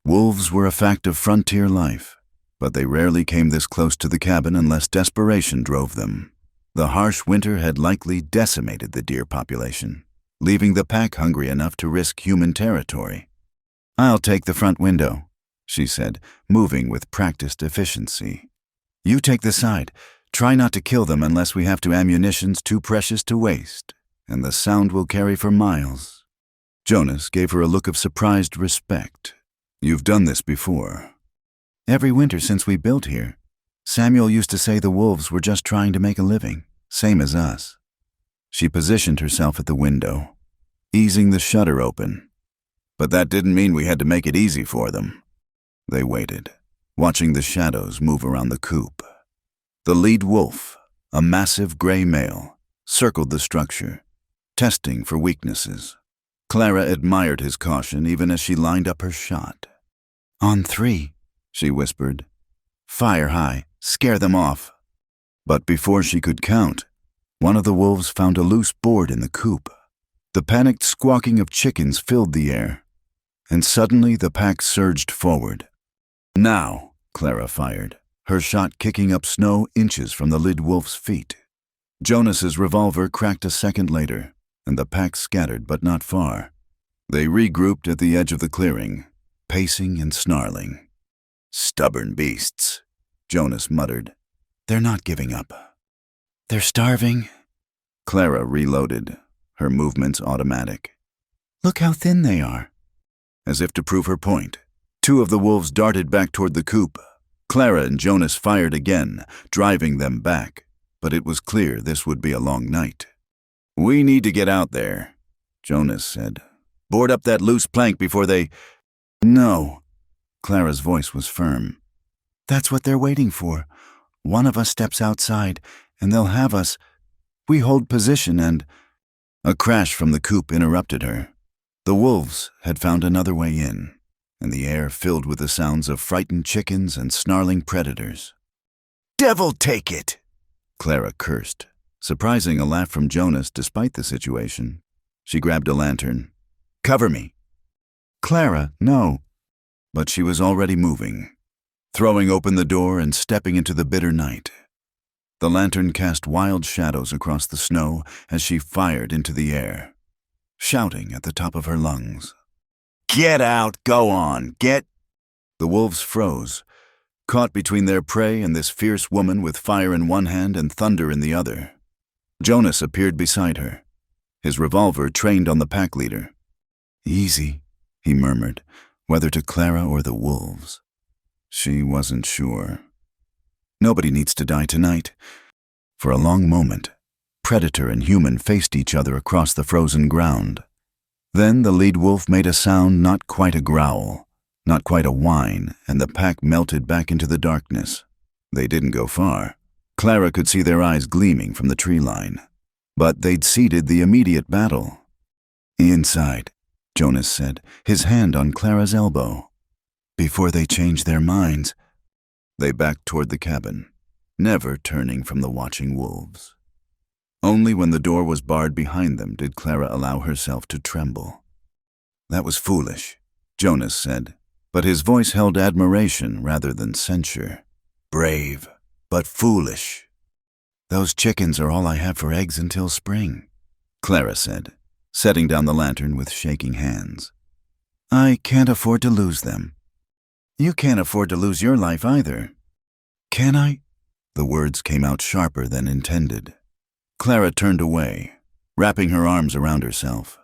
Wolves were a fact of frontier life, but they rarely came this close to the cabin unless desperation drove them. The harsh winter had likely decimated the deer population, leaving the pack hungry enough to risk human territory. "I'll take the front window," she said, moving with practiced efficiency. "You take the side. Try not to kill them unless we have to. Ammunition's too precious to waste, and the sound will carry for miles." Jonas gave her a look of surprised respect. "You've done this before." "Every winter since we built here. Samuel used to say the wolves were just trying to make a living, same as us." She positioned herself at the window, easing the shutter open. "But that didn't mean we had to make it easy for them." They waited, watching the shadows move around the coop. The lead wolf, a massive gray male, circled the structure, testing for weaknesses. Clara admired his caution even as she lined up her shot. "On 3, she whispered. "Fire high, scare them off." But before she could count, one of the wolves found a loose board in the coop. The panicked squawking of chickens filled the air, and suddenly the pack surged forward. "Now," Clara fired, her shot kicking up snow inches from the lead wolf's feet. Jonas's revolver cracked a second later, and the pack scattered but not far. They regrouped at the edge of the clearing, pacing and snarling. "Stubborn beasts," Jonas muttered. "They're not giving up. They're starving." Clara reloaded, her movements automatic. "Look how thin they are." As if to prove her point, 2 of the wolves darted back toward the coop. Clara and Jonas fired again, driving them back, but it was clear this would be a long night. "We need to get out there," Jonas said. "Board up that loose plank before they—" "No." Clara's voice was firm. "That's what they're waiting for. One of us steps outside, and they'll have us. We hold position and—" A crash from the coop interrupted her. The wolves had found another way in, and the air filled with the sounds of frightened chickens and snarling predators. "Devil take it!" Clara cursed, surprising a laugh from Jonas despite the situation. She grabbed a lantern. "Cover me." "Clara, no." But she was already moving, throwing open the door and stepping into the bitter night. The lantern cast wild shadows across the snow as she fired into the air, shouting at the top of her lungs. "Get out! Go on! Get—" The wolves froze, caught between their prey and this fierce woman with fire in one hand and thunder in the other. Jonas appeared beside her, his revolver trained on the pack leader. "Easy," he murmured, whether to Clara or the wolves. She wasn't sure. Nobody needs to die tonight. For a long moment, predator and human faced each other across the frozen ground. Then the lead wolf made a sound not quite a growl, not quite a whine, and the pack melted back into the darkness. They didn't go far. Clara could see their eyes gleaming from the tree line. But they'd ceded the immediate battle. "Inside," Jonas said, his hand on Clara's elbow. "Before they change their minds." They backed toward the cabin, never turning from the watching wolves. Only when the door was barred behind them did Clara allow herself to tremble. "That was foolish," Jonas said, but his voice held admiration rather than censure. "Brave, but foolish." "Those chickens are all I have for eggs until spring," Clara said, setting down the lantern with shaking hands. "I can't afford to lose them." "You can't afford to lose your life either." "Can I?" The words came out sharper than intended. Clara turned away, wrapping her arms around herself.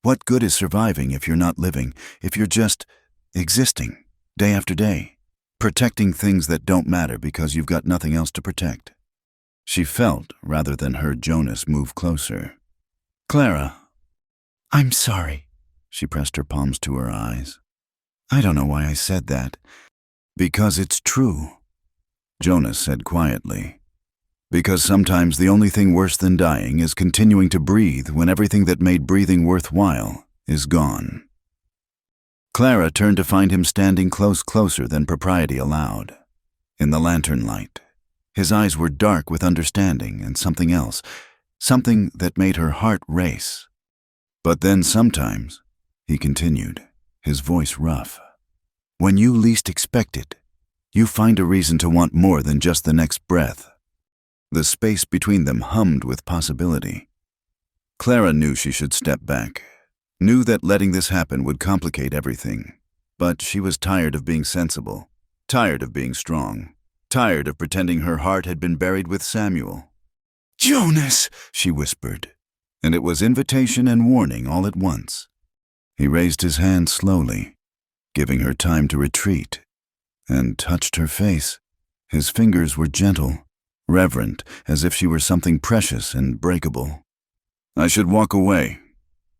What good is surviving if you're not living, if you're just existing, day after day, protecting things that don't matter because you've got nothing else to protect? She felt rather than heard Jonas move closer. "Clara." "I'm sorry." She pressed her palms to her eyes. "I don't know why I said that." "Because it's true," Jonas said quietly. "Because sometimes the only thing worse than dying is continuing to breathe when everything that made breathing worthwhile is gone." Clara turned to find him standing closer than propriety allowed, in the lantern light. His eyes were dark with understanding and something else, something that made her heart race. "But then sometimes," he continued, his voice rough, "when you least expect it, you find a reason to want more than just the next breath." The space between them hummed with possibility. Clara knew she should step back, knew that letting this happen would complicate everything. But she was tired of being sensible, tired of being strong, tired of pretending her heart had been buried with Samuel. "Jonas," she whispered, and it was invitation and warning all at once. He raised his hand slowly, giving her time to retreat, and touched her face. His fingers were gentle, reverent, as if she were something precious and breakable. "I should walk away,"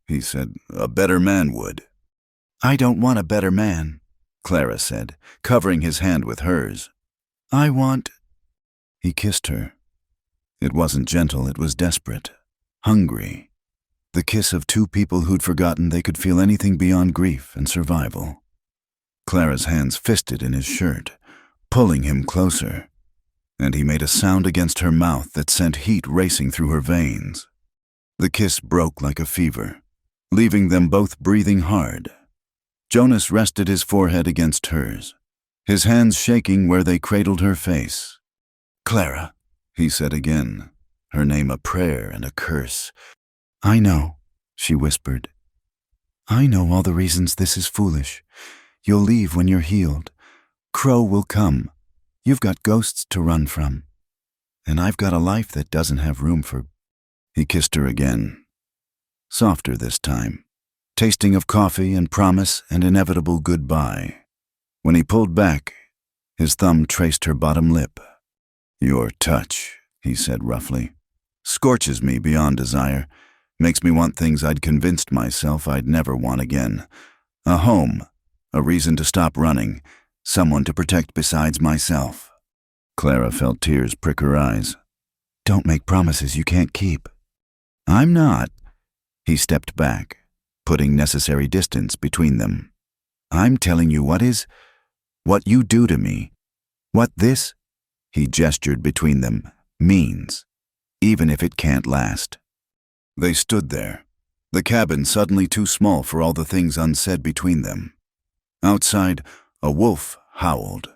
he said. "A better man would." "I don't want a better man," Clara said, covering his hand with hers. I want... He kissed her. It wasn't gentle, it was desperate. Hungry. The kiss of two people who'd forgotten they could feel anything beyond grief and survival. Clara's hands fisted in his shirt, pulling him closer, and he made a sound against her mouth that sent heat racing through her veins. The kiss broke like a fever, leaving them both breathing hard. Jonas rested his forehead against hers, his hands shaking where they cradled her face. Clara, he said again, her name a prayer and a curse. I know, she whispered. I know all the reasons this is foolish. You'll leave when you're healed. Crow will come. You've got ghosts to run from. And I've got a life that doesn't have room for... He kissed her again. Softer this time, tasting of coffee and promise and inevitable goodbye. When he pulled back, his thumb traced her bottom lip. Your touch, he said roughly, scorches me beyond desire, makes me want things I'd convinced myself I'd never want again. A home, a reason to stop running, someone to protect besides myself. Clara felt tears prick her eyes. Don't make promises you can't keep. I'm not. He stepped back, putting necessary distance between them. I'm telling you what you do to me, what this, he gestured between them, means, even if it can't last. They stood there, the cabin suddenly too small for all the things unsaid between them. Outside, a wolf howled,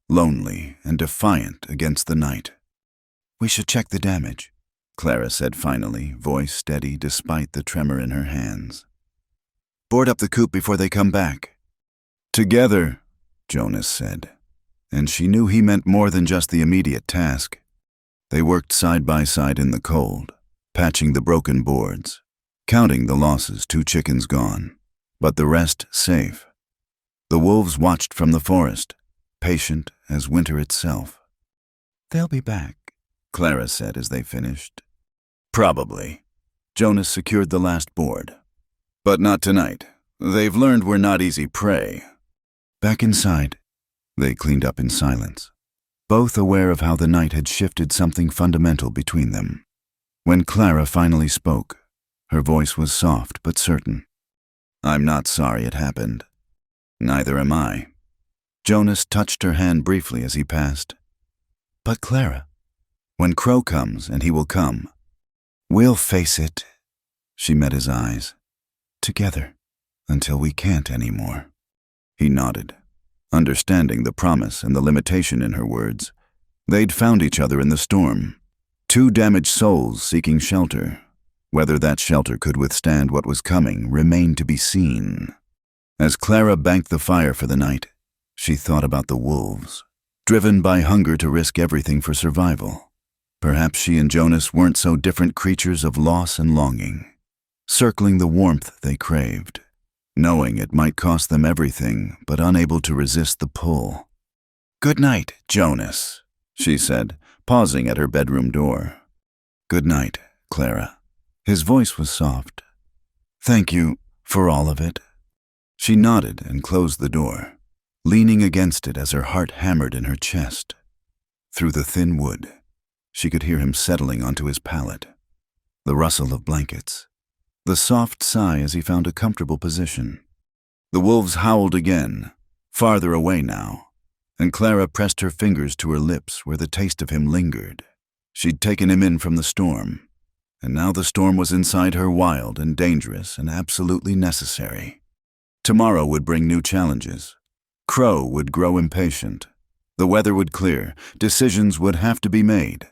lonely and defiant against the night. We should check the damage, Clara said finally, voice steady despite the tremor in her hands. Board up the coop before they come back. Together, Jonas said, and she knew he meant more than just the immediate task. They worked side by side in the cold, patching the broken boards, counting the losses, 2 chickens gone, but the rest safe. The wolves watched from the forest, patient as winter itself. They'll be back, Clara said as they finished. Probably. Jonas secured the last board. But not tonight. They've learned we're not easy prey. Back inside, they cleaned up in silence, both aware of how the night had shifted something fundamental between them. When Clara finally spoke, her voice was soft but certain. I'm not sorry it happened. Neither am I. Jonas touched her hand briefly as he passed. But Clara, when Crow comes, and he will come, we'll face it. She met his eyes. Together, until we can't anymore. He nodded, understanding the promise and the limitation in her words. They'd found each other in the storm. 2 damaged souls seeking shelter. Whether that shelter could withstand what was coming remained to be seen. As Clara banked the fire for the night, she thought about the wolves, driven by hunger to risk everything for survival. Perhaps she and Jonas weren't so different creatures of loss and longing, circling the warmth they craved, knowing it might cost them everything, but unable to resist the pull. Good night, Jonas, she said, pausing at her bedroom door. Good night, Clara. His voice was soft. Thank you for all of it. She nodded and closed the door, leaning against it as her heart hammered in her chest. Through the thin wood, she could hear him settling onto his pallet, the rustle of blankets, the soft sigh as he found a comfortable position. The wolves howled again, farther away now, and Clara pressed her fingers to her lips where the taste of him lingered. She'd taken him in from the storm, and now the storm was inside her, wild and dangerous and absolutely necessary. Tomorrow would bring new challenges. Crow would grow impatient. The weather would clear. Decisions would have to be made.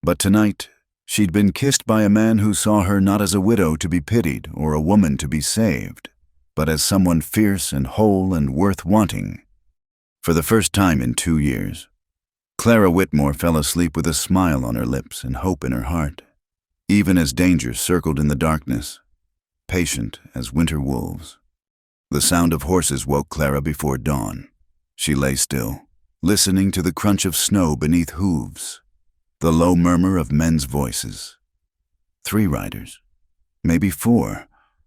But tonight, she'd been kissed by a man who saw her not as a widow to be pitied or a woman to be saved, but as someone fierce and whole and worth wanting. For the first time in 2 years, Clara Whitmore fell asleep with a smile on her lips and hope in her heart, even as danger circled in the darkness, patient as winter wolves. The sound of horses woke Clara before dawn. She lay still, listening to the crunch of snow beneath hooves, the low murmur of men's voices. 3 riders, maybe 4,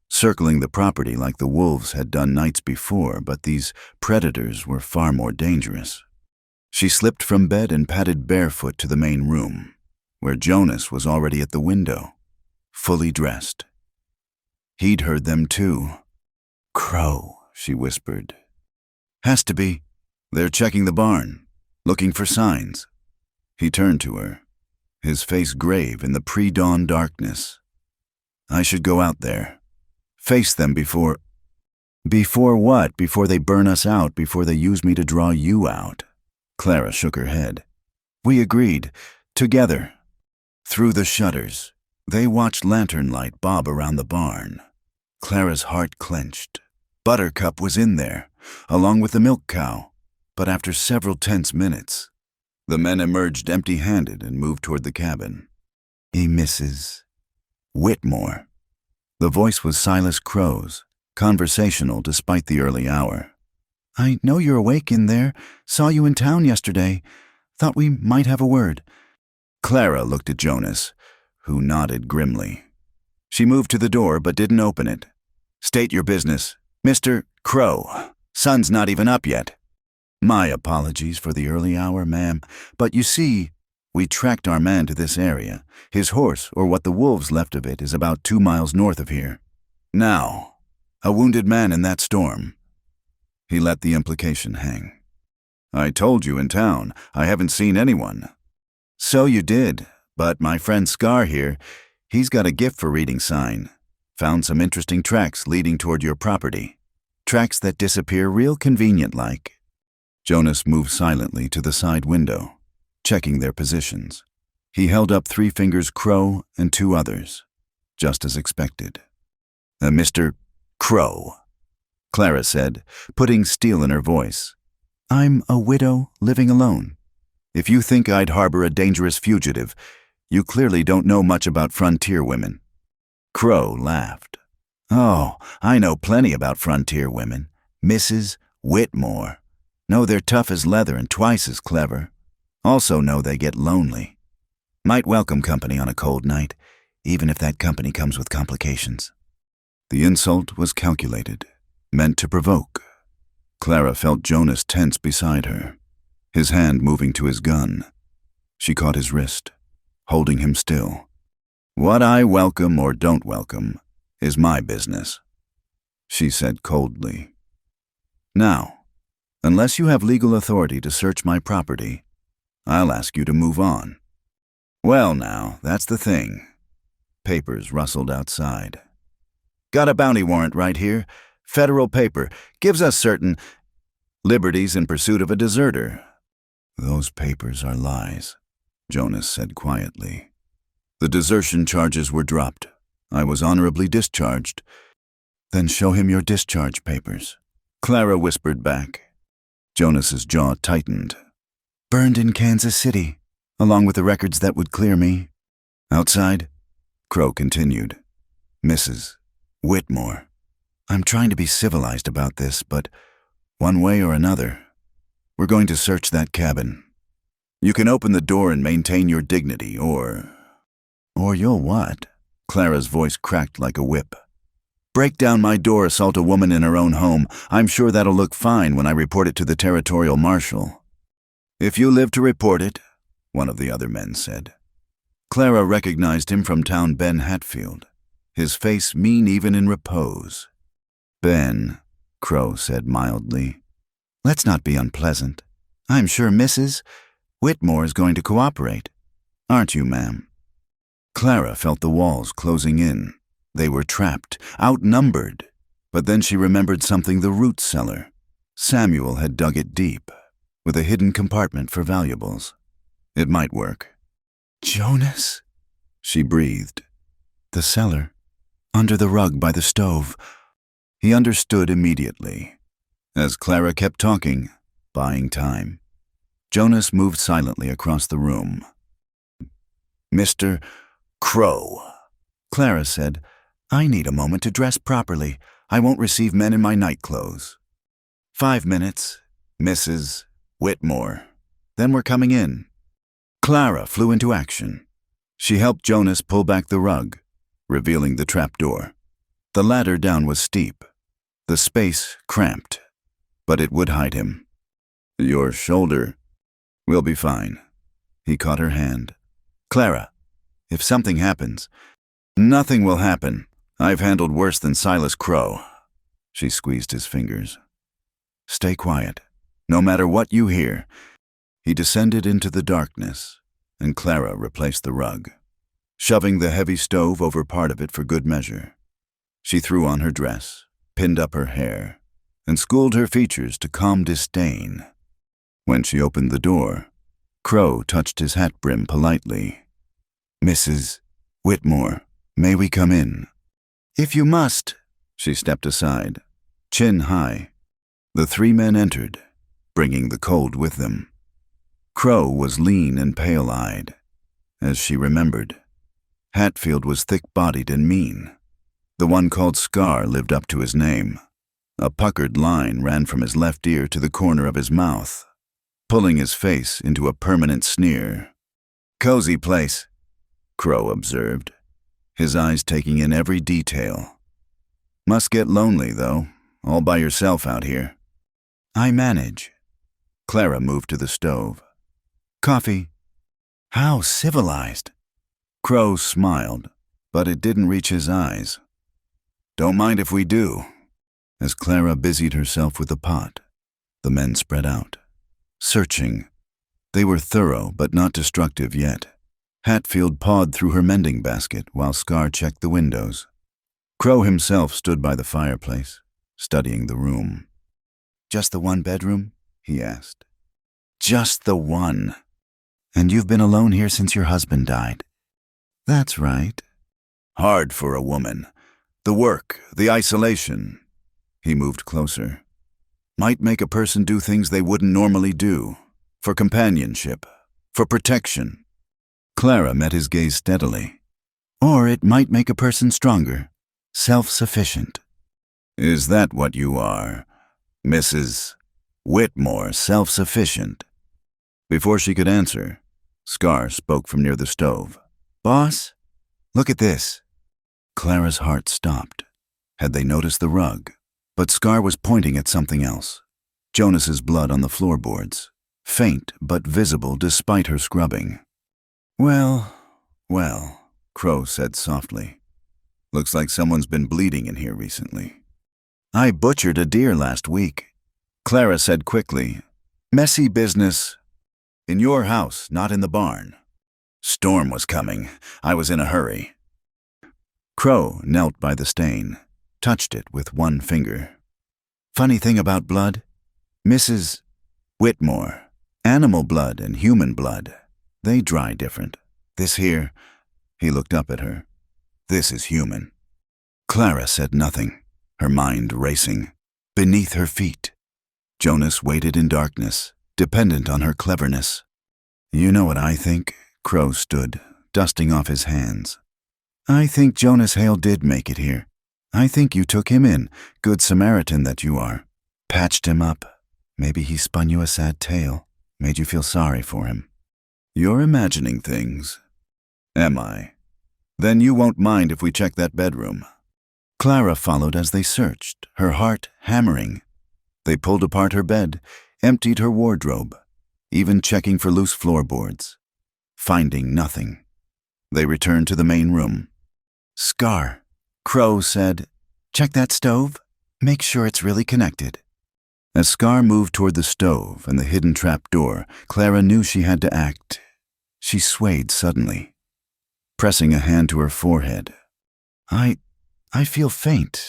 circling the property like the wolves had done nights before, but these predators were far more dangerous. She slipped from bed and padded barefoot to the main room, where Jonas was already at the window, fully dressed. He'd heard them too. "Crow," she whispered. "Has to be. They're checking the barn, looking for signs." He turned to her, his face grave in the pre-dawn darkness. "I should go out there. Face them before—" "Before what? Before they burn us out, before they use me to draw you out?" Clara shook her head. "We agreed. Together." Through the shutters, they watched lantern light bob around the barn. Clara's heart clenched. Buttercup was in there, along with the milk cow, but after several tense minutes, the men emerged empty-handed and moved toward the cabin. Mrs. Whitmore. The voice was Silas Crow's, conversational despite the early hour. "I know you're awake in there. Saw you in town yesterday. Thought we might have a word." Clara looked at Jonas, who nodded grimly. She moved to the door but didn't open it. "State your business. Mr. Crow. Sun's not even up yet." "My apologies for the early hour, ma'am. But you see, we tracked our man to this area. His horse, or what the wolves left of it, is about 2 miles north of here. Now, a wounded man in that storm." He let the implication hang. "I told you in town. I haven't seen anyone." "So you did, but my friend Scar here, he's got a gift for reading sign. Found some interesting tracks leading toward your property. Tracks that disappear real convenient-like." Jonas moved silently to the side window, checking their positions. He held up 3 fingers Crow and 2 others, just as expected. "Mr. Crow," Clara said, putting steel in her voice. "I'm a widow living alone. If you think I'd harbor a dangerous fugitive, you clearly don't know much about frontier women." Crow laughed. "Oh, I know plenty about frontier women. Mrs. Whitmore. Know they're tough as leather and twice as clever. Also know they get lonely. Might welcome company on a cold night, even if that company comes with complications." The insult was calculated, meant to provoke. Clara felt Jonas tense beside her, his hand moving to his gun. She caught his wrist, holding him still. "What I welcome or don't welcome is my business," she said coldly. "Now, unless you have legal authority to search my property, I'll ask you to move on." "Well now, that's the thing." Papers rustled outside. "Got a bounty warrant right here. Federal paper. Gives us certain liberties in pursuit of a deserter." "Those papers are lies," Jonas said quietly. "The desertion charges were dropped. I was honorably discharged." "Then show him your discharge papers," Clara whispered back. Jonas's jaw tightened. "Burned in Kansas City, along with the records that would clear me." "Outside?" Crow continued. "Mrs. Whitmore, I'm trying to be civilized about this, but one way or another, we're going to search that cabin. You can open the door and maintain your dignity, or you'll what?" Clara's voice cracked like a whip. "Break down my door, assault a woman in her own home. I'm sure that'll look fine when I report it to the territorial marshal." "If you live to report it," one of the other men said. Clara recognized him from town Ben Hatfield, his face mean even in repose. "Ben," Crow said mildly, "let's not be unpleasant. I'm sure Mrs. Whitmore is going to cooperate. Aren't you, ma'am?" Clara felt the walls closing in. They were trapped, outnumbered. But then she remembered something the root cellar. Samuel had dug it deep, with a hidden compartment for valuables. It might work. "Jonas," she breathed. "The cellar, under the rug by the stove." He understood immediately. As Clara kept talking, buying time, Jonas moved silently across the room. "Mr. Crow," Clara said, "I need a moment to dress properly. I won't receive men in my night clothes." 5 minutes, Mrs. Whitmore. Then we're coming in." Clara flew into action. She helped Jonas pull back the rug, revealing the trapdoor. The ladder down was steep, the space cramped, but it would hide him. Your shoulder. We'll be fine. He caught her hand. Clara, if something happens. Nothing will happen. I've handled worse than Silas Crow. She squeezed his fingers. Stay quiet. No matter what you hear. He descended into the darkness, and Clara replaced the rug, shoving the heavy stove over part of it for good measure. She threw on her dress, pinned up her hair, and schooled her features to calm disdain. When she opened the door, Crow touched his hat brim politely. Mrs. Whitmore, may we come in? If you must. She stepped aside, chin high. The three men entered, bringing the cold with them. Crow was lean and pale-eyed, as she remembered. Hatfield was thick-bodied and mean. The one called Scar lived up to his name. A puckered line ran from his left ear to the corner of his mouth, pulling his face into a permanent sneer. Cozy place, Crow observed, his eyes taking in every detail. Must get lonely, though, all by yourself out here. I manage. Clara moved to the stove. Coffee. How civilized. Crow smiled, but it didn't reach his eyes. Don't mind if we do. As Clara busied herself with the pot, the men spread out, searching. They were thorough but not destructive yet. Hatfield pawed through her mending basket while Scar checked the windows. Crow himself stood by the fireplace, studying the room. Just the one bedroom? He asked. Just the one. And you've been alone here since your husband died. That's right. Hard for a woman. The work, the isolation. He moved closer. Might make a person do things they wouldn't normally do. For companionship. For protection. Clara met his gaze steadily. Or it might make a person stronger. Self-sufficient. Is that what you are, Mrs. Whitmore, self-sufficient? Before she could answer, Scar spoke from near the stove. Boss, look at this. Clara's heart stopped. Had they noticed the rug? But Scar was pointing at something else. Jonas's blood on the floorboards, faint but visible despite her scrubbing. Well, Crow said softly. Looks like someone's been bleeding in here recently. I butchered a deer last week. Clara said quickly. Messy business. In your house, not in the barn. Storm was coming. I was in a hurry. Crow knelt by the stain, touched it with one finger. Funny thing about blood? Mrs. Whitmore, animal blood and human blood, they dry different. This here, he looked up at her. This is human. Clara said nothing, her mind racing. Beneath her feet, Jonas waited in darkness, dependent on her cleverness. You know what I think? Crow stood, dusting off his hands. I think Jonas Hale did make it here. I think you took him in, good Samaritan that you are. Patched him up. Maybe he spun you a sad tale, made you feel sorry for him. You're imagining things. Am I? Then you won't mind if we check that bedroom. Clara followed as they searched, her heart hammering. They pulled apart her bed, emptied her wardrobe, even checking for loose floorboards. Finding nothing, they returned to the main room. Scar, Crow said, check that stove. Make sure it's really connected. As Scar moved toward the stove and the hidden trap door, Clara knew she had to act. She swayed suddenly, pressing a hand to her forehead. I feel faint.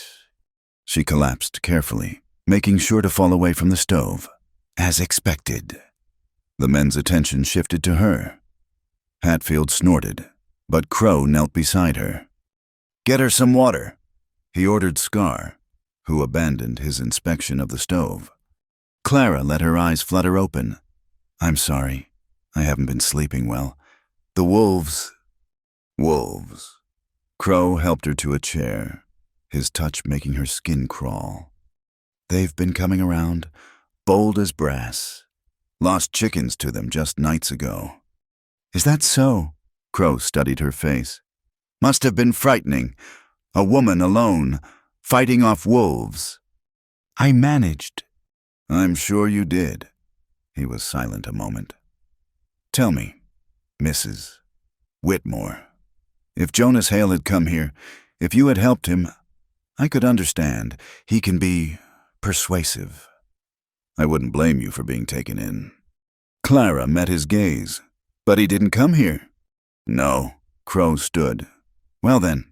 She collapsed carefully, making sure to fall away from the stove. As expected. The men's attention shifted to her. Hatfield snorted, but Crow knelt beside her. Get her some water, he ordered Scar, who abandoned his inspection of the stove. Clara let her eyes flutter open. I'm sorry. I haven't been sleeping well. The wolves. Wolves. Crow helped her to a chair, his touch making her skin crawl. They've been coming around, bold as brass. Lost chickens to them just nights ago. Is that so? Crow studied her face. Must have been frightening. A woman alone, fighting off wolves. I managed. I'm sure you did. He was silent a moment. Tell me, Mrs. Whitmore, if Jonas Hale had come here, if you had helped him, I could understand. He can be persuasive. I wouldn't blame you for being taken in. Clara met his gaze. But he didn't come here. No, Crow stood. Well then,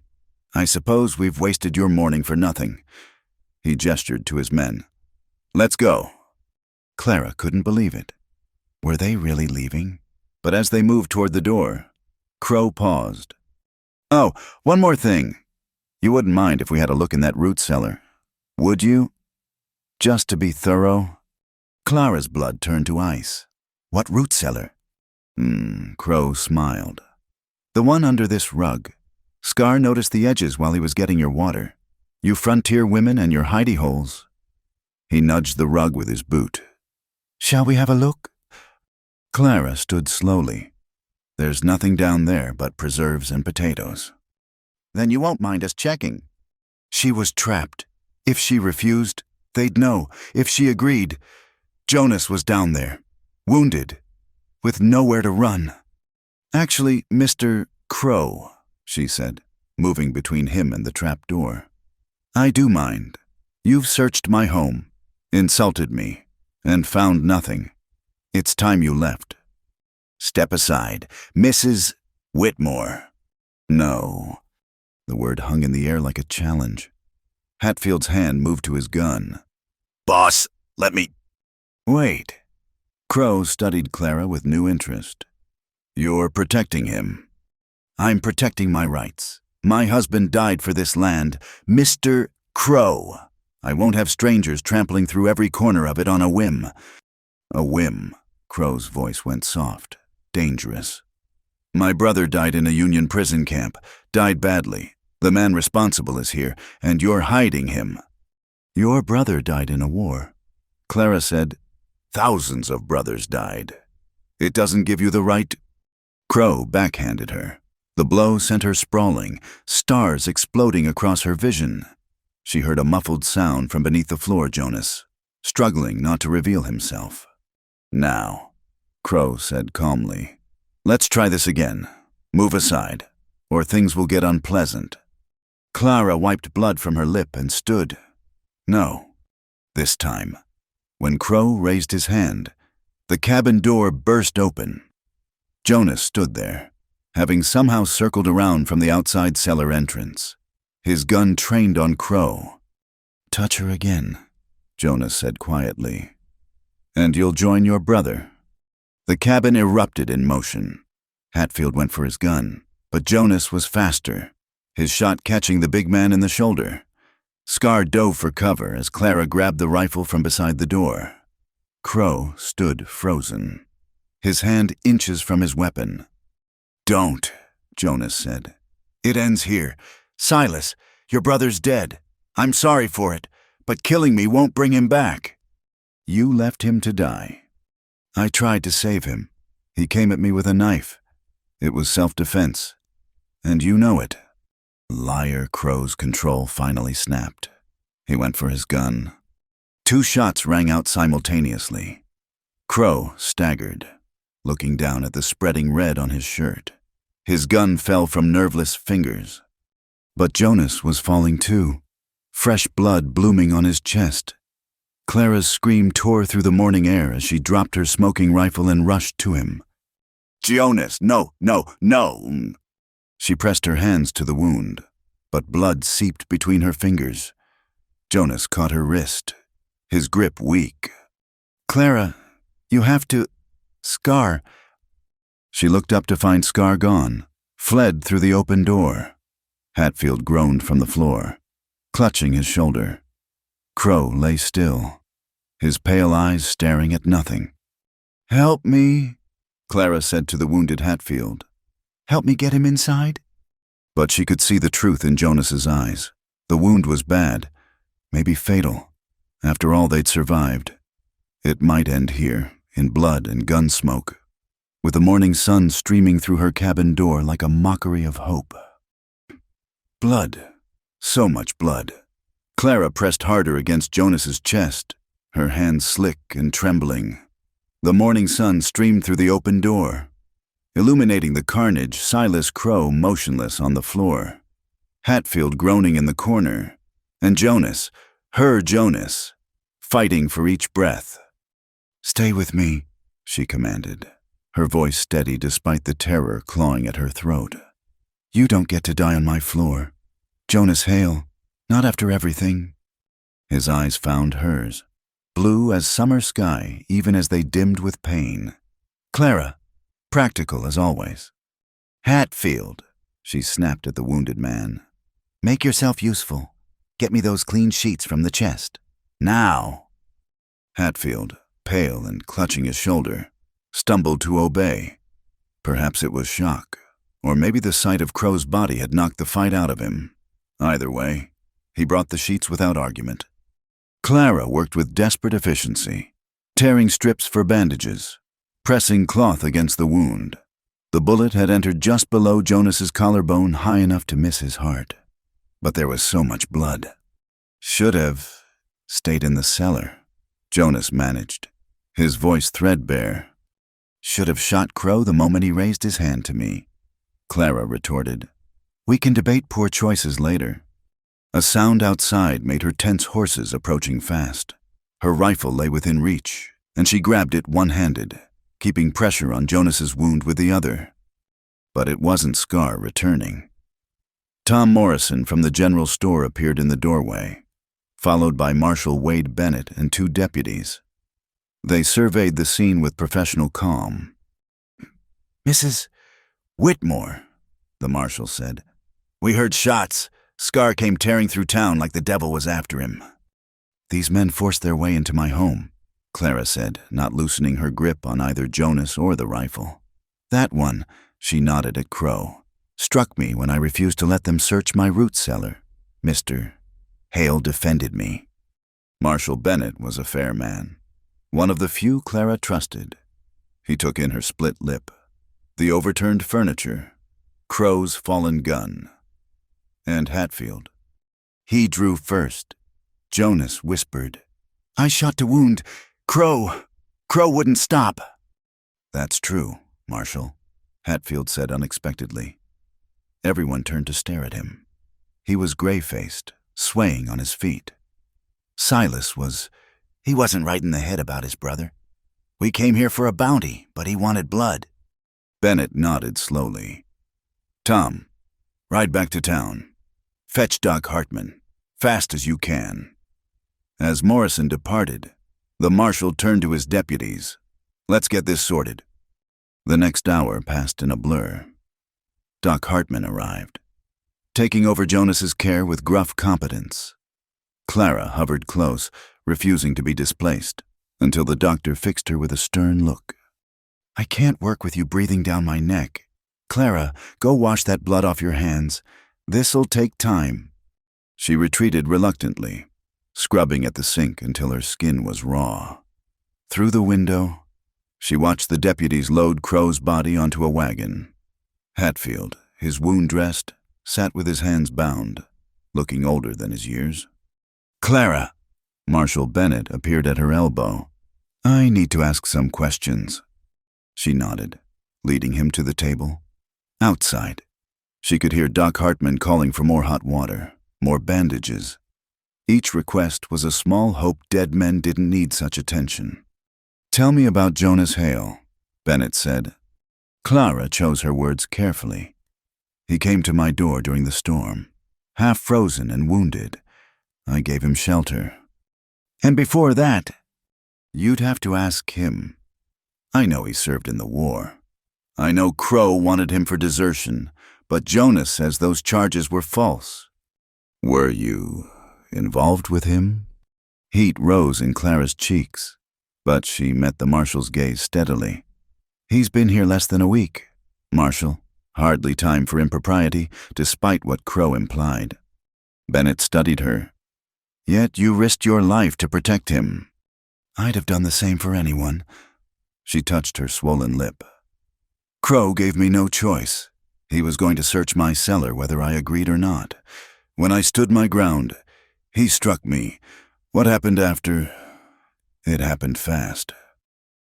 I suppose we've wasted your morning for nothing. He gestured to his men. Let's go. Clara couldn't believe it. Were they really leaving? But as they moved toward the door, Crow paused. Oh, one more thing. You wouldn't mind if we had a look in that root cellar, would you? Just to be thorough? Clara's blood turned to ice. What root cellar? Crow smiled. The one under this rug. Scar noticed the edges while he was getting your water. You frontier women and your hidey holes. He nudged the rug with his boot. Shall we have a look? Clara stood slowly. There's nothing down there but preserves and potatoes. Then you won't mind us checking. She was trapped. If she refused, they'd know. If she agreed, Jonas was down there, wounded, with nowhere to run. Actually, Mr. Crow, she said, moving between him and the trap door. I do mind. You've searched my home, insulted me, and found nothing. It's time you left. Step aside, Mrs. Whitmore. No. The word hung in the air like a challenge. Hatfield's hand moved to his gun. Boss, let me... Wait. Crow studied Clara with new interest. You're protecting him. I'm protecting my rights. My husband died for this land. Mr. Crow. I won't have strangers trampling through every corner of it on a whim. A whim. Crow's voice went soft, dangerous. My brother died in a Union prison camp, died badly. The man responsible is here, and you're hiding him. Your brother died in a war. Clara said, thousands of brothers died. It doesn't give you the right... Crow backhanded her. The blow sent her sprawling, stars exploding across her vision. She heard a muffled sound from beneath the floor, Jonas, struggling not to reveal himself. Now, Crow said calmly, let's try this again. Move aside, or things will get unpleasant. Clara wiped blood from her lip and stood. No, this time. When Crow raised his hand, the cabin door burst open. Jonas stood there, having somehow circled around from the outside cellar entrance, his gun trained on Crow. Touch her again, Jonas said quietly, and you'll join your brother. The cabin erupted in motion. Hatfield went for his gun, but Jonas was faster, his shot catching the big man in the shoulder. Scar dove for cover as Clara grabbed the rifle from beside the door. Crow stood frozen, his hand inches from his weapon. Don't, Jonas said. It ends here. Silas, your brother's dead. I'm sorry for it, but killing me won't bring him back. You left him to die. I tried to save him. He came at me with a knife. It was self-defense. And you know it. Liar. Crow's control finally snapped. He went for his gun. 2 shots rang out simultaneously. Crow staggered, looking down at the spreading red on his shirt. His gun fell from nerveless fingers. But Jonas was falling too, fresh blood blooming on his chest. Clara's scream tore through the morning air as she dropped her smoking rifle and rushed to him. Jonas, no, no, no! She pressed her hands to the wound, but blood seeped between her fingers. Jonas caught her wrist, his grip weak. Clara, you have to... Scar... She looked up to find Scar gone, fled through the open door. Hatfield groaned from the floor, clutching his shoulder. Crow lay still, his pale eyes staring at nothing. Help me, Clara said to the wounded Hatfield. Help me get him inside? But she could see the truth in Jonas's eyes. The wound was bad, maybe fatal. After all they'd survived, it might end here, in blood and gun smoke, with the morning sun streaming through her cabin door like a mockery of hope. Blood, So much blood. Clara pressed harder against Jonas's chest, her hands slick and trembling. The morning sun streamed through the open door, illuminating the carnage. Silas Crow motionless on the floor, Hatfield groaning in the corner, and Jonas, her Jonas, fighting for each breath. "Stay with me," she commanded, her voice steady despite the terror clawing at her throat. "You don't get to die on my floor. Jonas Hale, not after everything." His eyes found hers, blue as summer sky even as they dimmed with pain. "Clara," practical as always. "Hatfield," she snapped at the wounded man. "Make yourself useful. Get me those clean sheets from the chest. Now." Hatfield, pale and clutching his shoulder, stumbled to obey. Perhaps it was shock, or maybe the sight of Crow's body had knocked the fight out of him. Either way, he brought the sheets without argument. Clara worked with desperate efficiency, tearing strips for bandages, pressing cloth against the wound. The bullet had entered just below Jonas's collarbone, high enough to miss his heart. But there was so much blood. "Should have stayed in the cellar," Jonas managed, his voice threadbare. "Should have shot Crow the moment he raised his hand to me," Clara retorted. "We can debate poor choices later." A sound outside made her tense horses approaching fast. Her rifle lay within reach, and she grabbed it one-handed, keeping pressure on Jonas's wound with the other. But it wasn't Scar returning. Tom Morrison from the general store appeared in the doorway, followed by Marshal Wade Bennett and 2 deputies. They surveyed the scene with professional calm. "Mrs. Whitmore," the marshal said. "We heard shots. Scar came tearing through town like the devil was after him." "These men forced their way into my home," Clara said, not loosening her grip on either Jonas or the rifle. "That one," she nodded at Crow, "struck me when I refused to let them search my root cellar. Mr. Hale defended me." Marshal Bennett was a fair man, one of the few Clara trusted. He took in her split lip, the overturned furniture, Crow's fallen gun, and Hatfield. "He drew first," Jonas whispered. "I shot to wound. Crow wouldn't stop." "That's true, Marshal," Hatfield said unexpectedly. Everyone turned to stare at him. He was gray-faced, swaying on his feet. He wasn't right in the head about his brother. We came here for a bounty, but he wanted blood." Bennett nodded slowly. "Tom, ride back to town. Fetch Doc Hartman, fast as you can." As Morrison departed, the marshal turned to his deputies. "Let's get this sorted." The next hour passed in a blur. Doc Hartman arrived, taking over Jonas's care with gruff competence. Clara hovered close, refusing to be displaced, until the doctor fixed her with a stern look. "I can't work with you breathing down my neck. Clara, go wash that blood off your hands. This'll take time." She retreated reluctantly, scrubbing at the sink until her skin was raw. Through the window, she watched the deputies load Crow's body onto a wagon. Hatfield, his wound dressed, sat with his hands bound, looking older than his years. "Clara!" Marshal Bennett appeared at her elbow. "I need to ask some questions." She nodded, leading him to the table. Outside, she could hear Doc Hartman calling for more hot water, more bandages. Each request was a small hope dead men didn't need such attention. "Tell me about Jonas Hale," Bennett said. Clara chose her words carefully. "He came to my door during the storm, half frozen and wounded. I gave him shelter." "And before that?" "You'd have to ask him. I know he served in the war. I know Crow wanted him for desertion, but Jonas says those charges were false." "Were you involved with him?" Heat rose in Clara's cheeks, but she met the marshal's gaze steadily. "He's been here less than a week, Marshal. Hardly time for impropriety, despite what Crow implied." Bennett studied her. "Yet you risked your life to protect him." "I'd have done the same for anyone." She touched her swollen lip. "Crow gave me no choice. He was going to search my cellar whether I agreed or not. When I stood my ground, he struck me. What happened after? It happened fast.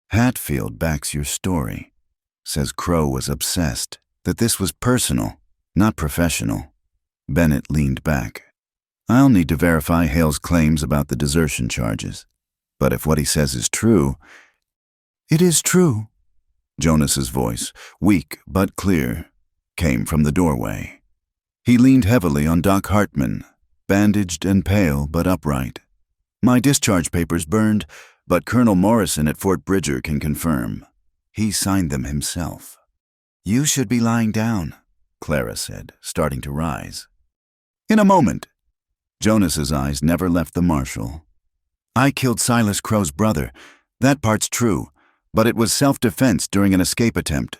Hatfield backs your story. Says Crow was obsessed, that this was personal, not professional. Bennett leaned back. I'll need to verify Hale's claims about the desertion charges. But if what he says is true... It is true. Jonas's voice, weak but clear, came from the doorway. He leaned heavily on Doc Hartman, bandaged and pale but upright. My discharge papers burned, but Colonel Morrison at Fort Bridger can confirm. He signed them himself. You should be lying down, Clara said, starting to rise. In a moment. Jonas's eyes never left the marshal. I killed Silas Crow's brother. That part's true, but it was self-defense during an escape attempt.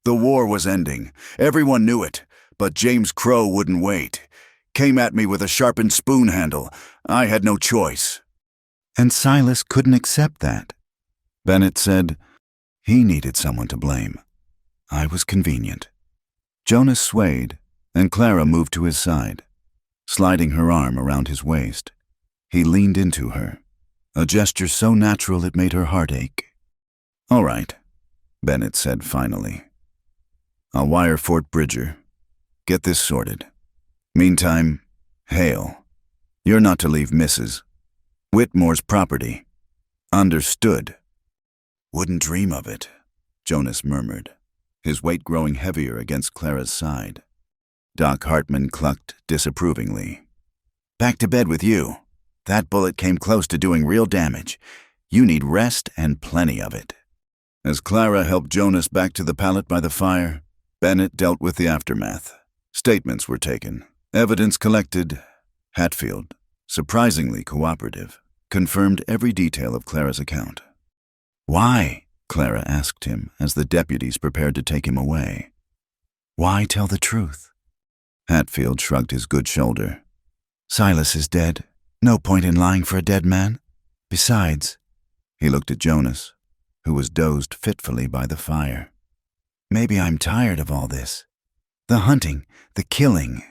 The war was ending. Everyone knew it, but James Crow wouldn't wait. Came at me with a sharpened spoon handle. I had no choice. And Silas couldn't accept that. Bennett said, he needed someone to blame. I was convenient. Jonas swayed, and Clara moved to his side, sliding her arm around his waist. He leaned into her, a gesture so natural it made her heart ache. All right, Bennett said finally. I'll wire Fort Bridger. Get this sorted. Meantime, Hale, you're not to leave Mrs. Whitmore's property. Understood. Wouldn't dream of it, Jonas murmured, his weight growing heavier against Clara's side. Doc Hartman clucked disapprovingly. Back to bed with you. That bullet came close to doing real damage. You need rest and plenty of it. As Clara helped Jonas back to the pallet by the fire, Bennett dealt with the aftermath. Statements were taken, evidence collected. Hatfield, surprisingly cooperative, confirmed every detail of Clara's account. Why? Clara asked him as the deputies prepared to take him away. Why tell the truth? Hatfield shrugged his good shoulder. Silas is dead. No point in lying for a dead man. Besides, he looked at Jonas, who was dozed fitfully by the fire. Maybe I'm tired of all this. The hunting, the killing.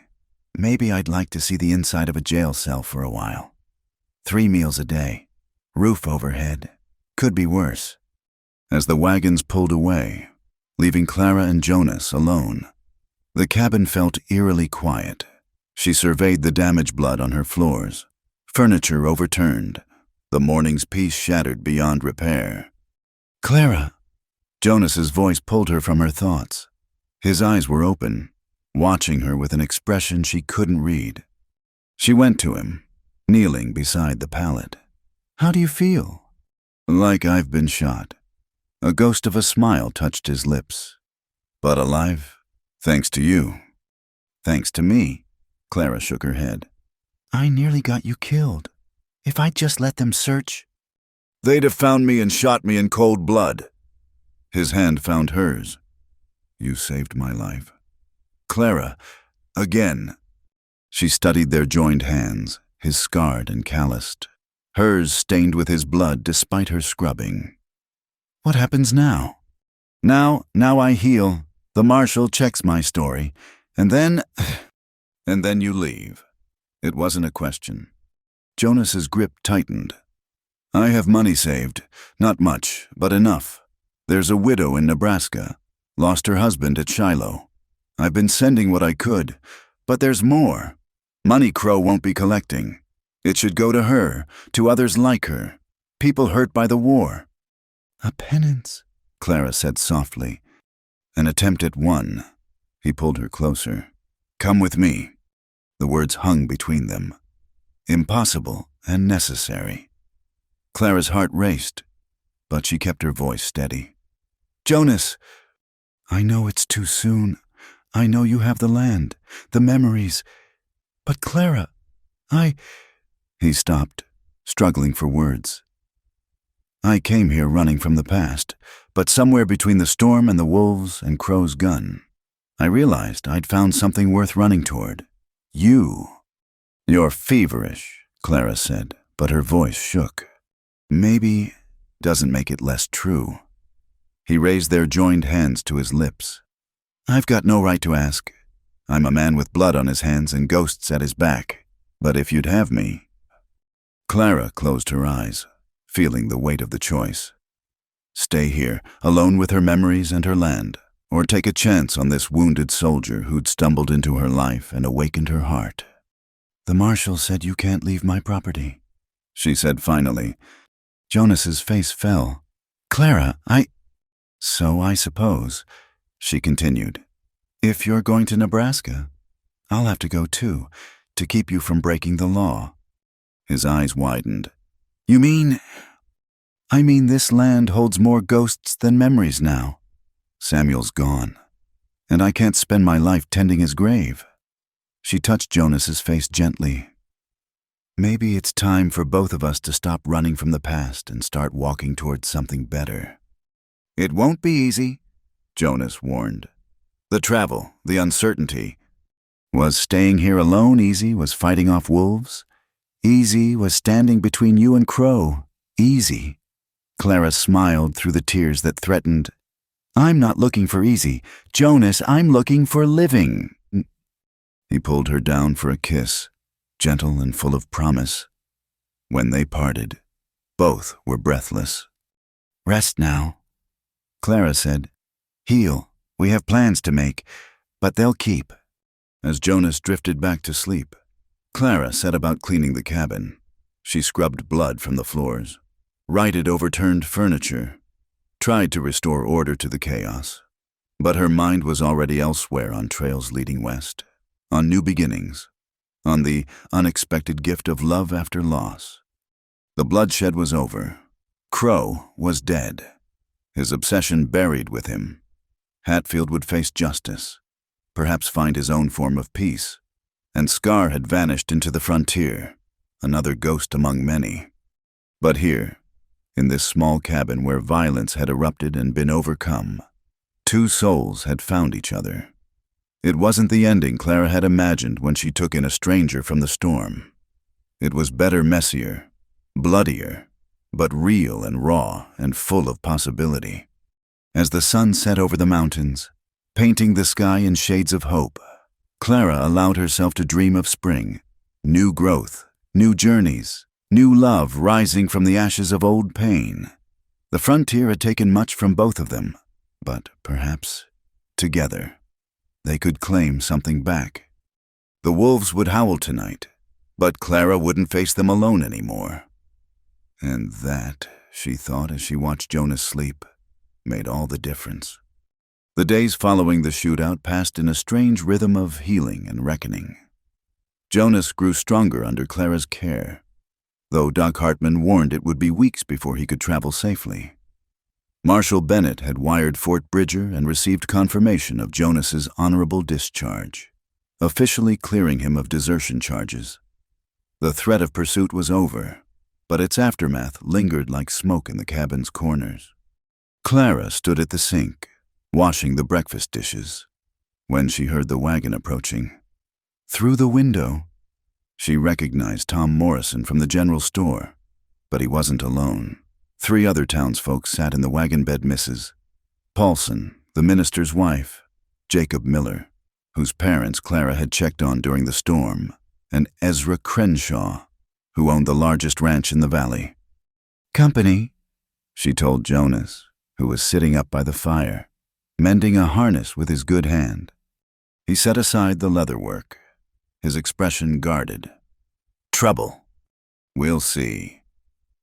Maybe I'd like to see the inside of a jail cell for a while. 3 meals a day, roof overhead. Could be worse. As the wagons pulled away, leaving Clara and Jonas alone, the cabin felt eerily quiet. She surveyed the damaged blood on her floors, furniture overturned, the morning's peace shattered beyond repair. Clara! Jonas's voice pulled her from her thoughts. His eyes were open, watching her with an expression she couldn't read. She went to him, kneeling beside the pallet. How do you feel? Like I've been shot. A ghost of a smile touched his lips. But alive, thanks to you. Thanks to me, Clara shook her head. I nearly got you killed. If I'd just let them search... They'd have found me and shot me in cold blood. His hand found hers. You saved my life. Clara, again. She studied their joined hands, his scarred and calloused, hers stained with his blood despite her scrubbing. What happens now? Now I heal. The marshal checks my story. And then you leave. It wasn't a question. Jonas's grip tightened. I have money saved. Not much, but enough. There's a widow in Nebraska. Lost her husband at Shiloh. I've been sending what I could, but there's more. Money Crow won't be collecting. It should go to her, to others like her, people hurt by the war. A penance, Clara said softly. An attempt at one. He pulled her closer. Come with me. The words hung between them. Impossible and necessary. Clara's heart raced, but she kept her voice steady. Jonas, I know it's too soon. I know you have the land, the memories. But Clara, He stopped, struggling for words. I came here running from the past, but somewhere between the storm and the wolves and Crow's gun, I realized I'd found something worth running toward. You. You're feverish, Clara said, but her voice shook. Maybe doesn't make it less true. He raised their joined hands to his lips. I've got no right to ask. I'm a man with blood on his hands and ghosts at his back. But if you'd have me—" Clara closed her eyes, feeling the weight of the choice. Stay here, alone with her memories and her land, or take a chance on this wounded soldier who'd stumbled into her life and awakened her heart. "The marshal said you can't leave my property," she said finally. Jonas's face fell. "Clara, So I suppose," she continued, "if you're going to Nebraska, I'll have to go too, to keep you from breaking the law." His eyes widened. "You mean—" "I mean this land holds more ghosts than memories now. Samuel's gone, and I can't spend my life tending his grave." She touched Jonas's face gently. "Maybe it's time for both of us to stop running from the past and start walking towards something better." "It won't be easy," Jonas warned. "The travel, the uncertainty. Was staying here alone easy? Was fighting off wolves easy? Was standing between you and Crow easy?" Clara smiled through the tears that threatened. "I'm not looking for easy, Jonas, I'm looking for living." He pulled her down for a kiss, gentle and full of promise. When they parted, both were breathless. "Rest now," Clara said. "Heal. We have plans to make, but they'll keep." As Jonas drifted back to sleep, Clara set about cleaning the cabin. She scrubbed blood from the floors, righted overturned furniture, tried to restore order to the chaos. But her mind was already elsewhere, on trails leading west, on new beginnings, on the unexpected gift of love after loss. The bloodshed was over. Crow was dead, his obsession buried with him. Hatfield would face justice, perhaps find his own form of peace, and Scar had vanished into the frontier, another ghost among many. But here, in this small cabin where violence had erupted and been overcome, two souls had found each other. It wasn't the ending Clara had imagined when she took in a stranger from the storm. It was better, messier, bloodier, but real and raw and full of possibility. As the sun set over the mountains, painting the sky in shades of hope, Clara allowed herself to dream of spring, new growth, new journeys, new love rising from the ashes of old pain. The frontier had taken much from both of them, but perhaps, together, they could claim something back. The wolves would howl tonight, but Clara wouldn't face them alone anymore. And that, she thought as she watched Jonas sleep, made all the difference. The days following the shootout passed in a strange rhythm of healing and reckoning. Jonas grew stronger under Clara's care, though Doc Hartman warned it would be weeks before he could travel safely. Marshal Bennett had wired Fort Bridger and received confirmation of Jonas's honorable discharge, officially clearing him of desertion charges. The threat of pursuit was over, but its aftermath lingered like smoke in the cabin's corners. Clara stood at the sink, washing the breakfast dishes, when she heard the wagon approaching. Through the window, she recognized Tom Morrison from the general store, but he wasn't alone. 3 other townsfolk sat in the wagon bed. Mrs. Paulson, the minister's wife, Jacob Miller, whose parents Clara had checked on during the storm, and Ezra Crenshaw, who owned the largest ranch in the valley. "Company," she told Jonas, who was sitting up by the fire, mending a harness with his good hand. He set aside the leatherwork, his expression guarded. "Trouble. We'll see."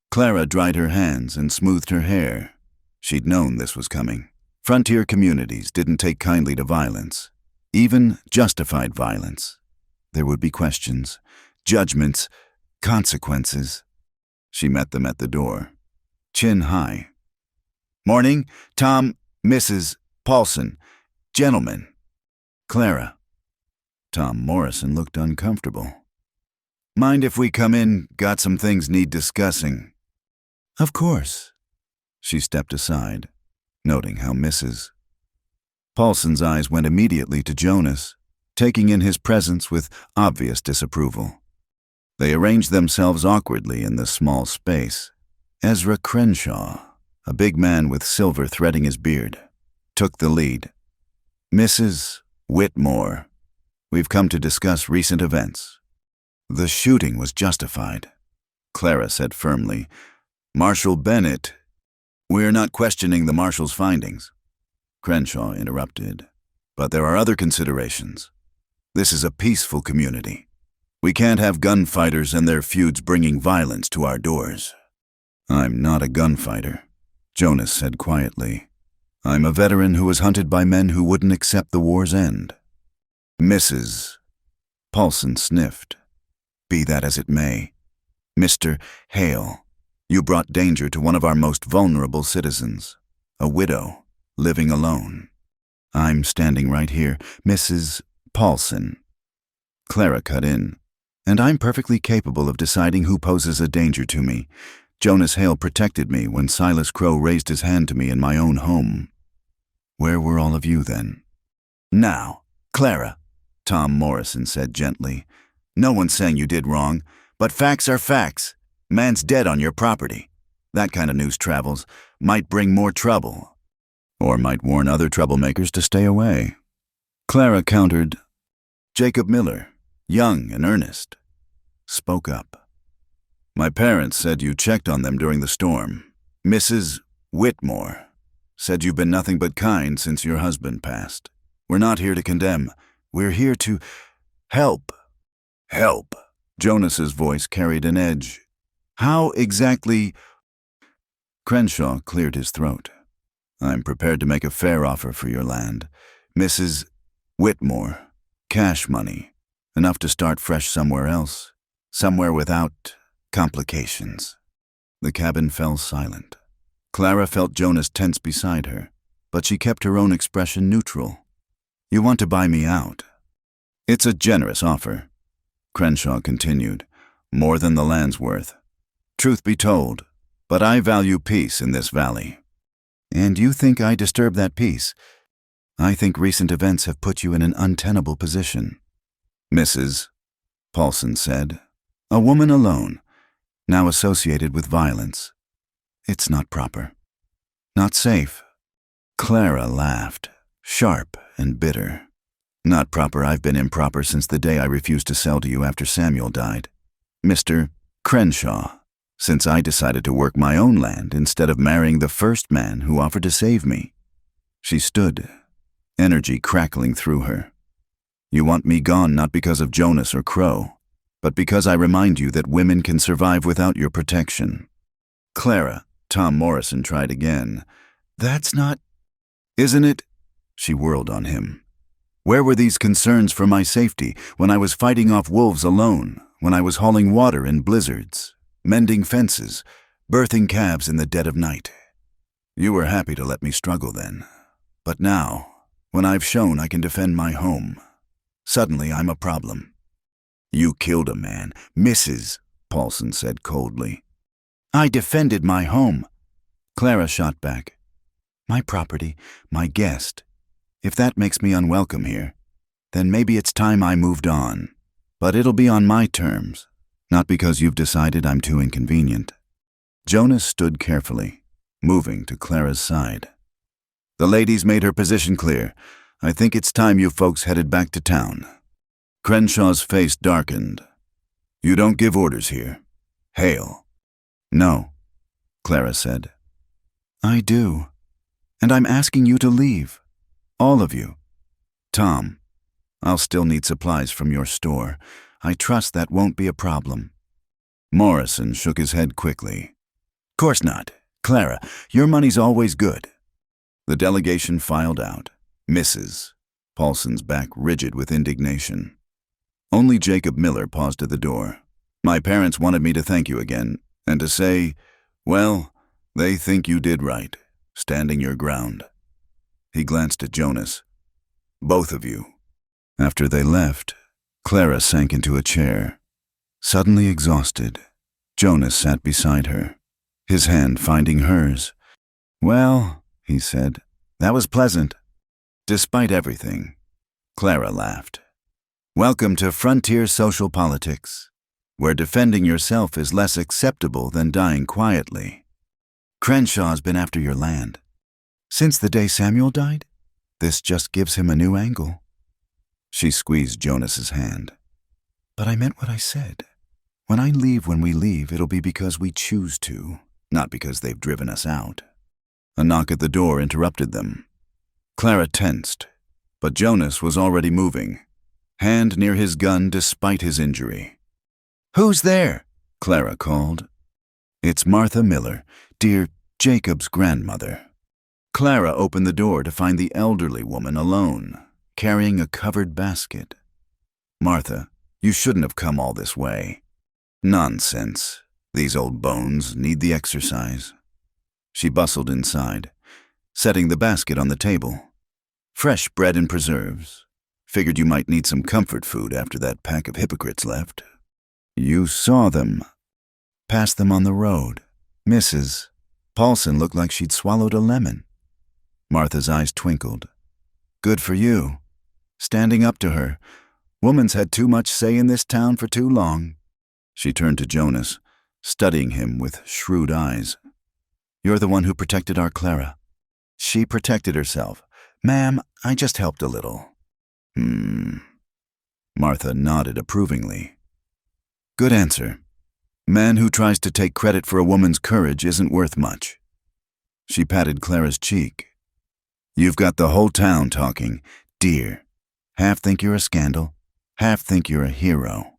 Clara dried her hands and smoothed her hair. She'd known this was coming. Frontier communities didn't take kindly to violence, even justified violence. There would be questions, judgments, consequences. She met them at the door, chin high. "Morning, Tom, Mrs. Paulson, gentlemen." "Clara." Tom Morrison looked uncomfortable. "Mind if we come in? Got some things need discussing." "Of course." She stepped aside, noting how Mrs. Paulson's eyes went immediately to Jonas, taking in his presence with obvious disapproval. They arranged themselves awkwardly in the small space. Ezra Crenshaw, a big man with silver threading his beard, took the lead. "Mrs. Whitmore." We've come to discuss recent events." "The shooting was justified," Clara said firmly. "Marshal Bennett—" "We're not questioning the marshal's findings," Crenshaw interrupted. "But there are other considerations. This is a peaceful community. We can't have gunfighters and their feuds bringing violence to our doors." "I'm not a gunfighter," Jonas said quietly. "I'm a veteran who was hunted by men who wouldn't accept the war's end." "Mrs. Paulson sniffed. "Be that as it may, Mr. Hale, you brought danger to one of our most vulnerable citizens, a widow, living alone." "I'm standing right here, Mrs. Paulson," Clara cut in. "And I'm perfectly capable of deciding who poses a danger to me. Jonas Hale protected me when Silas Crow raised his hand to me in my own home. Where were all of you then?" "Now, Clara," Tom Morrison said gently, "no one's saying you did wrong, but facts are facts. Man's dead on your property. That kind of news travels, might bring more trouble. Or might warn other troublemakers to stay away." Clara countered. Jacob Miller, young and earnest, spoke up. "My parents said you checked on them during the storm. Mrs. Whitmore said you've been nothing but kind since your husband passed. We're not here to condemn. We're here to help." "Help?" Jonas's voice carried an edge. "How exactly—" Crenshaw cleared his throat. "I'm prepared to make a fair offer for your land. Mrs. Whitmore, cash money, enough to start fresh somewhere else, somewhere without complications." The cabin fell silent. Clara felt Jonas tense beside her, but she kept her own expression neutral. "You want to buy me out?" "It's a generous offer," Crenshaw continued, "more than the land's worth. Truth be told, but I value peace in this valley." "And you think I disturb that peace? I think recent events have put you in an untenable position." "Mrs. Paulson said, a woman alone, now associated with violence. It's not proper. Not safe." Clara laughed, sharp and bitter. "Not proper. I've been improper since the day I refused to sell to you after Samuel died. Mr. Crenshaw, since I decided to work my own land instead of marrying the first man who offered to save me." She stood, energy crackling through her. "You want me gone not because of Jonas or Crow, but because I remind you that women can survive without your protection." "Clara," Tom Morrison tried again. "That's not—" "Isn't it?" She whirled on him. "Where were these concerns for my safety when I was fighting off wolves alone, when I was hauling water in blizzards, mending fences, birthing calves in the dead of night? You were happy to let me struggle then. But now, when I've shown I can defend my home, suddenly I'm a problem." "You killed a man, Mrs. Paulson said coldly. "I defended my home," Clara shot back. "My property, my guest. If that makes me unwelcome here, then maybe it's time I moved on. But it'll be on my terms, not because you've decided I'm too inconvenient." Jonas stood carefully, moving to Clara's side. "The lady's made her position clear. I think it's time you folks headed back to town." Crenshaw's face darkened. "You don't give orders here. Hale." "No," Clara said. "I do. And I'm asking you to leave. All of you. Tom, I'll still need supplies from your store. I trust that won't be a problem." Morrison shook his head quickly. "Course not. Clara, your money's always good." The delegation filed out, Mrs. Paulson's back rigid with indignation. Only Jacob Miller paused at the door. "My parents wanted me to thank you again, and to say, well, they think you did right, standing your ground." He glanced at Jonas. "Both of you." After they left, Clara sank into a chair. Suddenly exhausted, Jonas sat beside her, his hand finding hers. "Well," he said, "that was pleasant." "Despite everything," Clara laughed. "Welcome to frontier social politics, where defending yourself is less acceptable than dying quietly. Crenshaw's been after your land. Since the day Samuel died, this just gives him a new angle." She squeezed Jonas's hand. But I meant what I said. When I leave when we leave, it'll be because we choose to, not because they've driven us out. A knock at the door interrupted them. Clara tensed, but Jonas was already moving, hand near his gun despite his injury. "Who's there?" Clara called. "It's Martha Miller, dear Jacob's grandmother." Clara opened the door to find the elderly woman alone, carrying a covered basket. "Martha, you shouldn't have come all this way." "Nonsense. These old bones need the exercise." She bustled inside, setting the basket on the table. "Fresh bread and preserves. Figured you might need some comfort food after that pack of hypocrites left." "You saw them." "Passed them on the road. Mrs. Paulson looked like she'd swallowed a lemon." Martha's eyes twinkled. "Good for you. Standing up to her. Woman's had too much say in this town for too long." She turned to Jonas, studying him with shrewd eyes. "You're the one who protected our Clara." "She protected herself. Ma'am, I just helped a little." Martha nodded approvingly. "Good answer. Man who tries to take credit for a woman's courage isn't worth much." She patted Clara's cheek. "You've got the whole town talking, dear. Half think you're a scandal, half think you're a hero."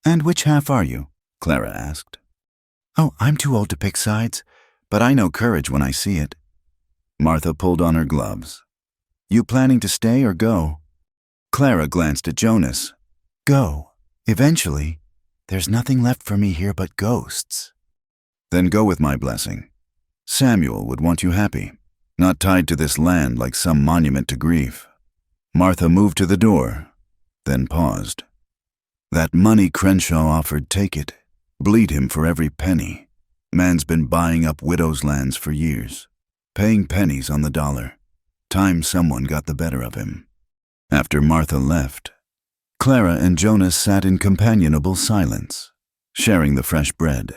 "And which half are you?" Clara asked. "Oh, I'm too old to pick sides, but I know courage when I see it." Martha pulled on her gloves. "You planning to stay or go?" Clara glanced at Jonas. "Go. Eventually. There's nothing left for me here but ghosts." "Then go with my blessing. Samuel would want you happy, not tied to this land like some monument to grief." Martha moved to the door, then paused. "That money Crenshaw offered, take it. Bleed him for every penny. Man's been buying up widows' lands for years, paying pennies on the dollar. Time someone got the better of him." After Martha left, Clara and Jonas sat in companionable silence, sharing the fresh bread.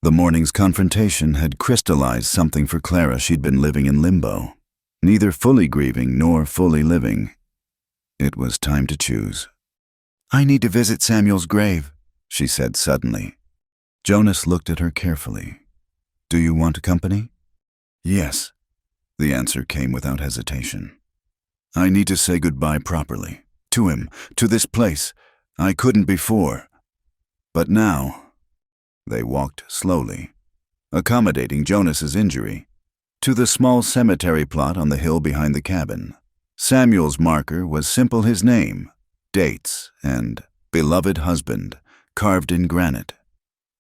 The morning's confrontation had crystallized something for Clara she'd been living in limbo, neither fully grieving nor fully living. It was time to choose. "I need to visit Samuel's grave," she said suddenly. Jonas looked at her carefully. "Do you want company?" "Yes." The answer came without hesitation. "I need to say goodbye properly. To him, to this place. I couldn't before. But now." They walked slowly, accommodating Jonas's injury, to the small cemetery plot on the hill behind the cabin. Samuel's marker was simple: his name, dates, and beloved husband, carved in granite.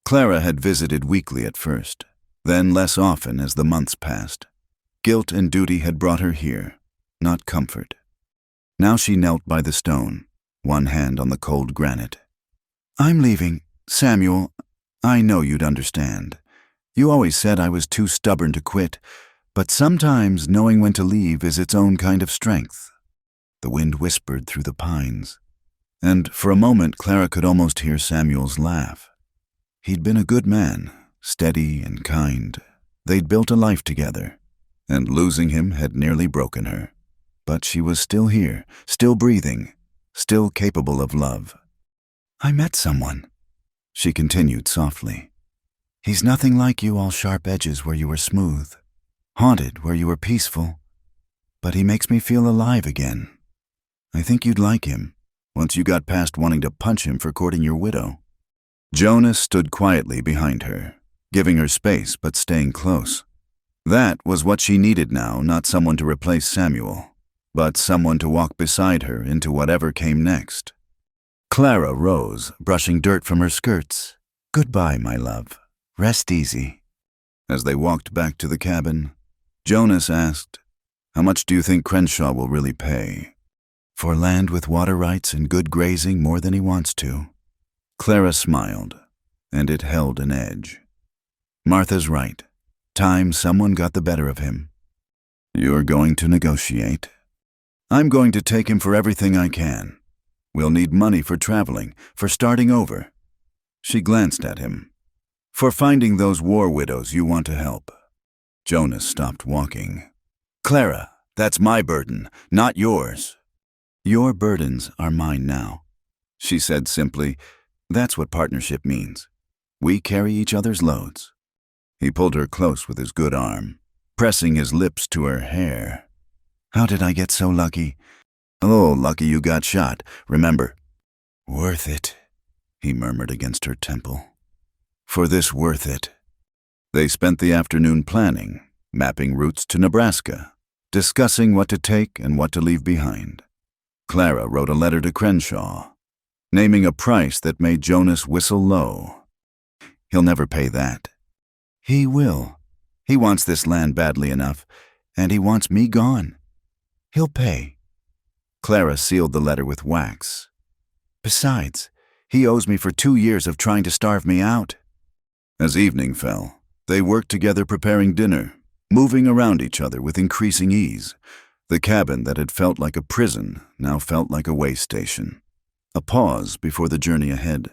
Clara had visited weekly at first, then less often as the months passed. Guilt and duty had brought her here, not comfort. Now she knelt by the stone, one hand on the cold granite. "I'm leaving, Samuel. I know you'd understand. You always said I was too stubborn to quit, but sometimes knowing when to leave is its own kind of strength." The wind whispered through the pines, and for a moment Clara could almost hear Samuel's laugh. He'd been a good man, steady and kind. They'd built a life together, and losing him had nearly broken her. But she was still here, still breathing, still capable of love. "I met someone," she continued softly. "He's nothing like you, all sharp edges where you were smooth, haunted where you were peaceful, but he makes me feel alive again. I think you'd like him, once you got past wanting to punch him for courting your widow." Jonas stood quietly behind her, giving her space but staying close. That was what she needed now, not someone to replace Samuel, but someone to walk beside her into whatever came next. Clara rose, brushing dirt from her skirts. "Goodbye, my love. Rest easy." As they walked back to the cabin, Jonas asked, "How much do you think Crenshaw will really pay?" "For land with water rights and good grazing, more than he wants to." Clara smiled, and it held an edge. Martha's right. Time someone got the better of him. "You're going to negotiate?" "I'm going to take him for everything I can. We'll need money for traveling, for starting over." She glanced at him. "For finding those war widows you want to help." Jonas stopped walking. "Clara, that's my burden, not yours." Your burdens are mine now, she said simply. That's what partnership means. We carry each other's loads. He pulled her close with his good arm, pressing his lips to her hair. How did I get so lucky? Oh, lucky you got shot, remember. Worth it, he murmured against her temple. For this worth it. They spent the afternoon planning, mapping routes to Nebraska, discussing what to take and what to leave behind. Clara wrote a letter to Crenshaw, naming a price that made Jonas whistle low. He'll never pay that. He will. He wants this land badly enough, and he wants me gone. He'll pay. Clara sealed the letter with wax. Besides, he owes me for 2 years of trying to starve me out. As evening fell, they worked together preparing dinner, moving around each other with increasing ease. The cabin that had felt like a prison now felt like a way station. A pause before the journey ahead.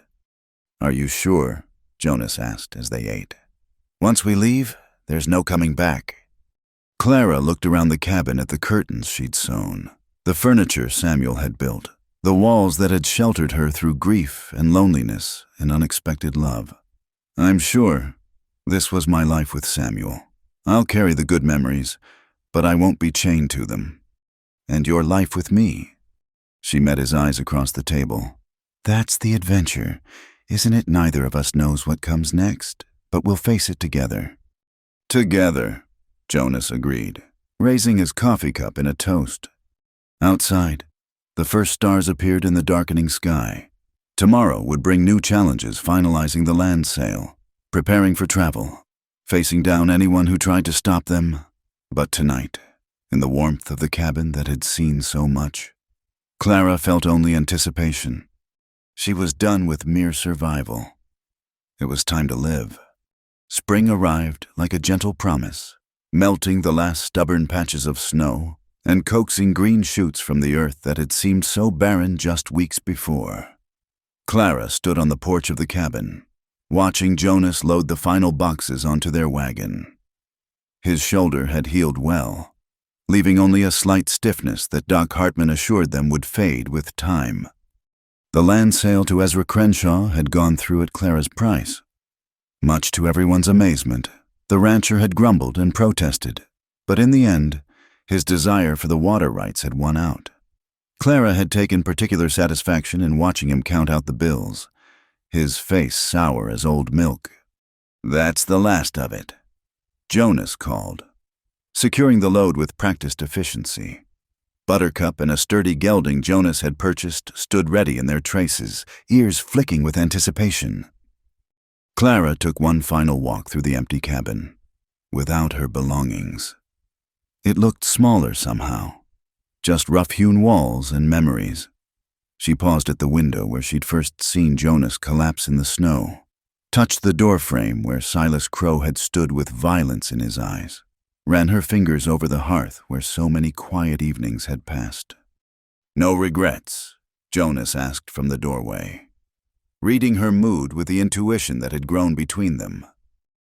Are you sure? Jonas asked as they ate. Once we leave, there's no coming back. Clara looked around the cabin at the curtains she'd sewn, the furniture Samuel had built, the walls that had sheltered her through grief and loneliness and unexpected love. I'm sure this was my life with Samuel. I'll carry the good memories, but I won't be chained to them. And your life with me. She met his eyes across the table. That's the adventure, isn't it? Neither of us knows what comes next, but we'll face it together. Together, Jonas agreed, raising his coffee cup in a toast. Outside, the first stars appeared in the darkening sky. Tomorrow would bring new challenges, finalizing the land sale, preparing for travel, facing down anyone who tried to stop them. But tonight, in the warmth of the cabin that had seen so much, Clara felt only anticipation. She was done with mere survival. It was time to live. Spring arrived like a gentle promise, melting the last stubborn patches of snow and coaxing green shoots from the earth that had seemed so barren just weeks before. Clara stood on the porch of the cabin, watching Jonas load the final boxes onto their wagon. His shoulder had healed well, leaving only a slight stiffness that Doc Hartman assured them would fade with time. The land sale to Ezra Crenshaw had gone through at Clara's price. Much to everyone's amazement, the rancher had grumbled and protested, but in the end, his desire for the water rights had won out. Clara had taken particular satisfaction in watching him count out the bills, his face sour as old milk. That's the last of it. Jonas called, securing the load with practiced efficiency. Buttercup and a sturdy gelding Jonas had purchased stood ready in their traces, ears flicking with anticipation. Clara took one final walk through the empty cabin, without her belongings. It looked smaller somehow, just rough-hewn walls and memories. She paused at the window where she'd first seen Jonas collapse in the snow, touched the doorframe where Silas Crow had stood with violence in his eyes, ran her fingers over the hearth where so many quiet evenings had passed. No regrets? Jonas asked from the doorway, reading her mood with the intuition that had grown between them.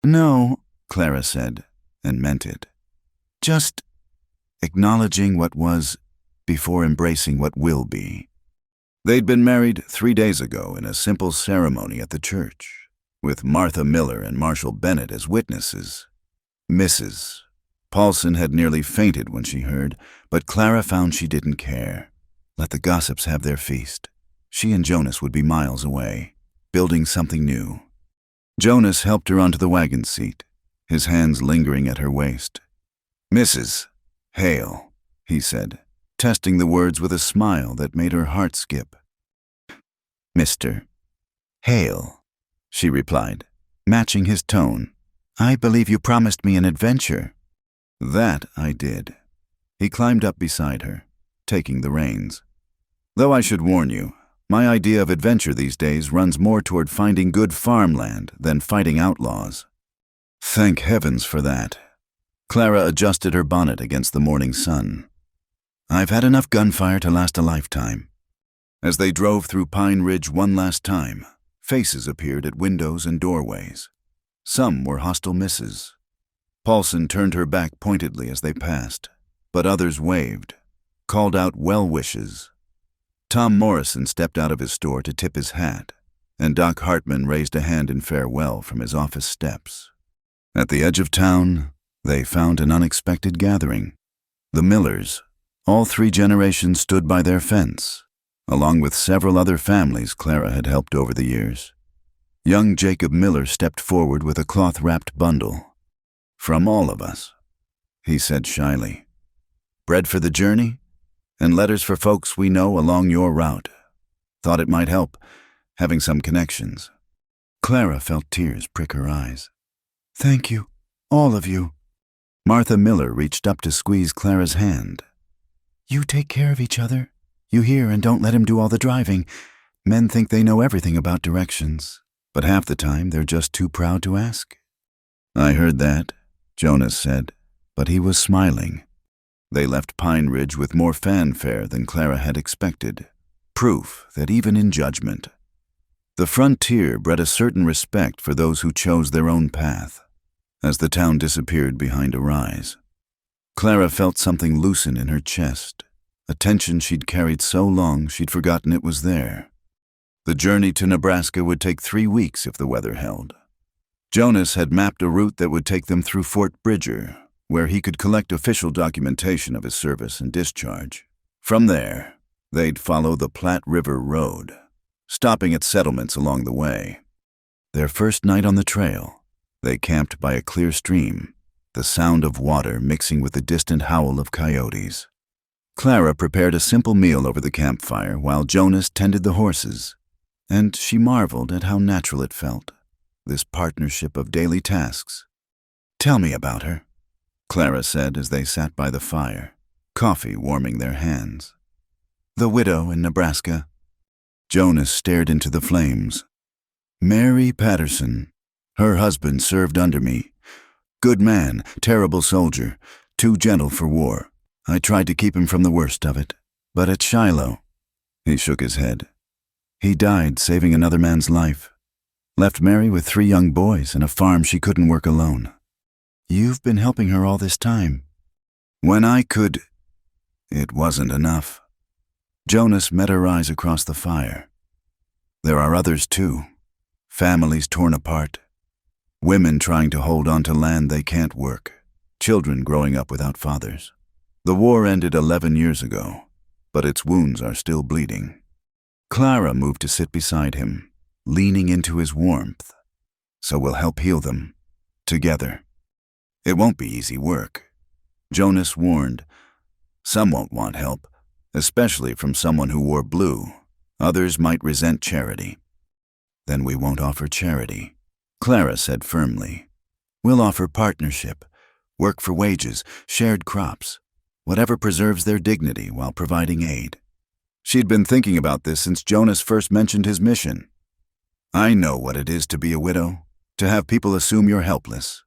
No, Clara said, and meant it. Just acknowledging what was before embracing what will be. They'd been married 3 days ago in a simple ceremony at the church, with Martha Miller and Marshall Bennett as witnesses. Mrs. Paulson had nearly fainted when she heard, but Clara found she didn't care. Let the gossips have their feast. She and Jonas would be miles away, building something new. Jonas helped her onto the wagon seat, his hands lingering at her waist. Mrs. Hale, he said, testing the words with a smile that made her heart skip. Mr. Hale, she replied, matching his tone. I believe you promised me an adventure. That I did. He climbed up beside her, taking the reins. Though I should warn you, my idea of adventure these days runs more toward finding good farmland than fighting outlaws. Thank heavens for that. Clara adjusted her bonnet against the morning sun. I've had enough gunfire to last a lifetime. As they drove through Pine Ridge one last time, faces appeared at windows and doorways. Some were hostile misses. Paulson turned her back pointedly as they passed, but others waved, called out well wishes, Tom Morrison stepped out of his store to tip his hat, and Doc Hartman raised a hand in farewell from his office steps. At the edge of town, they found an unexpected gathering. The Millers, all 3 generations, stood by their fence, along with several other families Clara had helped over the years. Young Jacob Miller stepped forward with a cloth-wrapped bundle. "From all of us," he said shyly. "Bread for the journey, and letters for folks we know along your route. Thought it might help, having some connections." Clara felt tears prick her eyes. "Thank you, all of you." Martha Miller reached up to squeeze Clara's hand. "You take care of each other. You hear, and don't let him do all the driving. Men think they know everything about directions, but half the time they're just too proud to ask." "I heard that," Jonas said, but he was smiling. They left Pine Ridge with more fanfare than Clara had expected, proof that even in judgment, the frontier bred a certain respect for those who chose their own path. As the town disappeared behind a rise, Clara felt something loosen in her chest, a tension she'd carried so long she'd forgotten it was there. The journey to Nebraska would take 3 weeks if the weather held. Jonas had mapped a route that would take them through Fort Bridger, where he could collect official documentation of his service and discharge. From there, they'd follow the Platte River Road, stopping at settlements along the way. Their first night on the trail, they camped by a clear stream, the sound of water mixing with the distant howl of coyotes. Clara prepared a simple meal over the campfire while Jonas tended the horses, and she marveled at how natural it felt, this partnership of daily tasks. "Tell me about her," Clara said as they sat by the fire, coffee warming their hands. "The widow in Nebraska." Jonas stared into the flames. "Mary Patterson. Her husband served under me. Good man, terrible soldier, too gentle for war. I tried to keep him from the worst of it. But at Shiloh," he shook his head, "he died saving another man's life. Left Mary with 3 young boys and a farm she couldn't work alone. You've been helping her all this time." "When I could." It wasn't enough. Jonas met her eyes across the fire. "There are others too. Families torn apart. Women trying to hold on to land they can't work. Children growing up without fathers. The war ended 11 years ago, but its wounds are still bleeding." Clara moved to sit beside him, leaning into his warmth. "So we'll help heal them. Together. It won't be easy work," Jonas warned. "Some won't want help, especially from someone who wore blue. Others might resent charity." "Then we won't offer charity," Clara said firmly. "We'll offer partnership, work for wages, shared crops, whatever preserves their dignity while providing aid." She'd been thinking about this since Jonas first mentioned his mission. "I know what it is to be a widow, to have people assume you're helpless.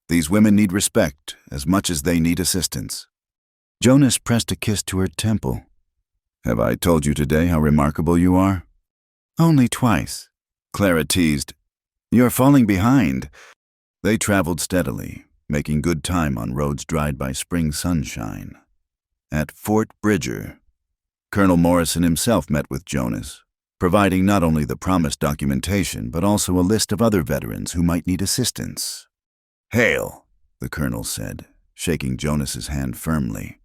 These women need respect as much as they need assistance." Jonas pressed a kiss to her temple. "Have I told you today how remarkable you are?" "Only twice," Clara teased. "You're falling behind." They traveled steadily, making good time on roads dried by spring sunshine. At Fort Bridger, Colonel Morrison himself met with Jonas, providing not only the promised documentation but also a list of other veterans who might need assistance. "Hail," the colonel said, shaking Jonas's hand firmly.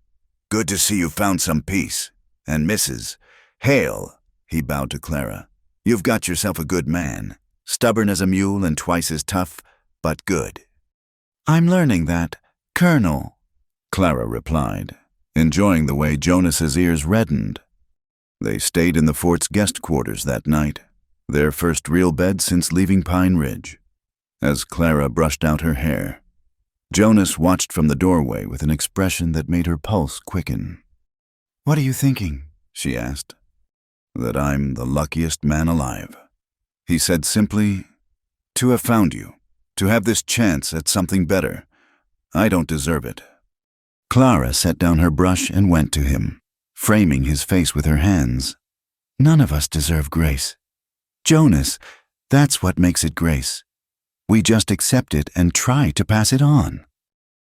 "Good to see you found some peace. And Mrs. Hail," he bowed to Clara. "You've got yourself a good man. Stubborn as a mule and twice as tough, but good." "I'm learning that, Colonel," Clara replied, enjoying the way Jonas's ears reddened. They stayed in the fort's guest quarters that night, their first real bed since leaving Pine Ridge. As Clara brushed out her hair, Jonas watched from the doorway with an expression that made her pulse quicken. "What are you thinking?" she asked. "That I'm the luckiest man alive," he said simply. "To have found you, to have this chance at something better. I don't deserve it." Clara set down her brush and went to him, framing his face with her hands. "None of us deserve grace. Jonas, that's what makes it grace. We just accept it and try to pass it on."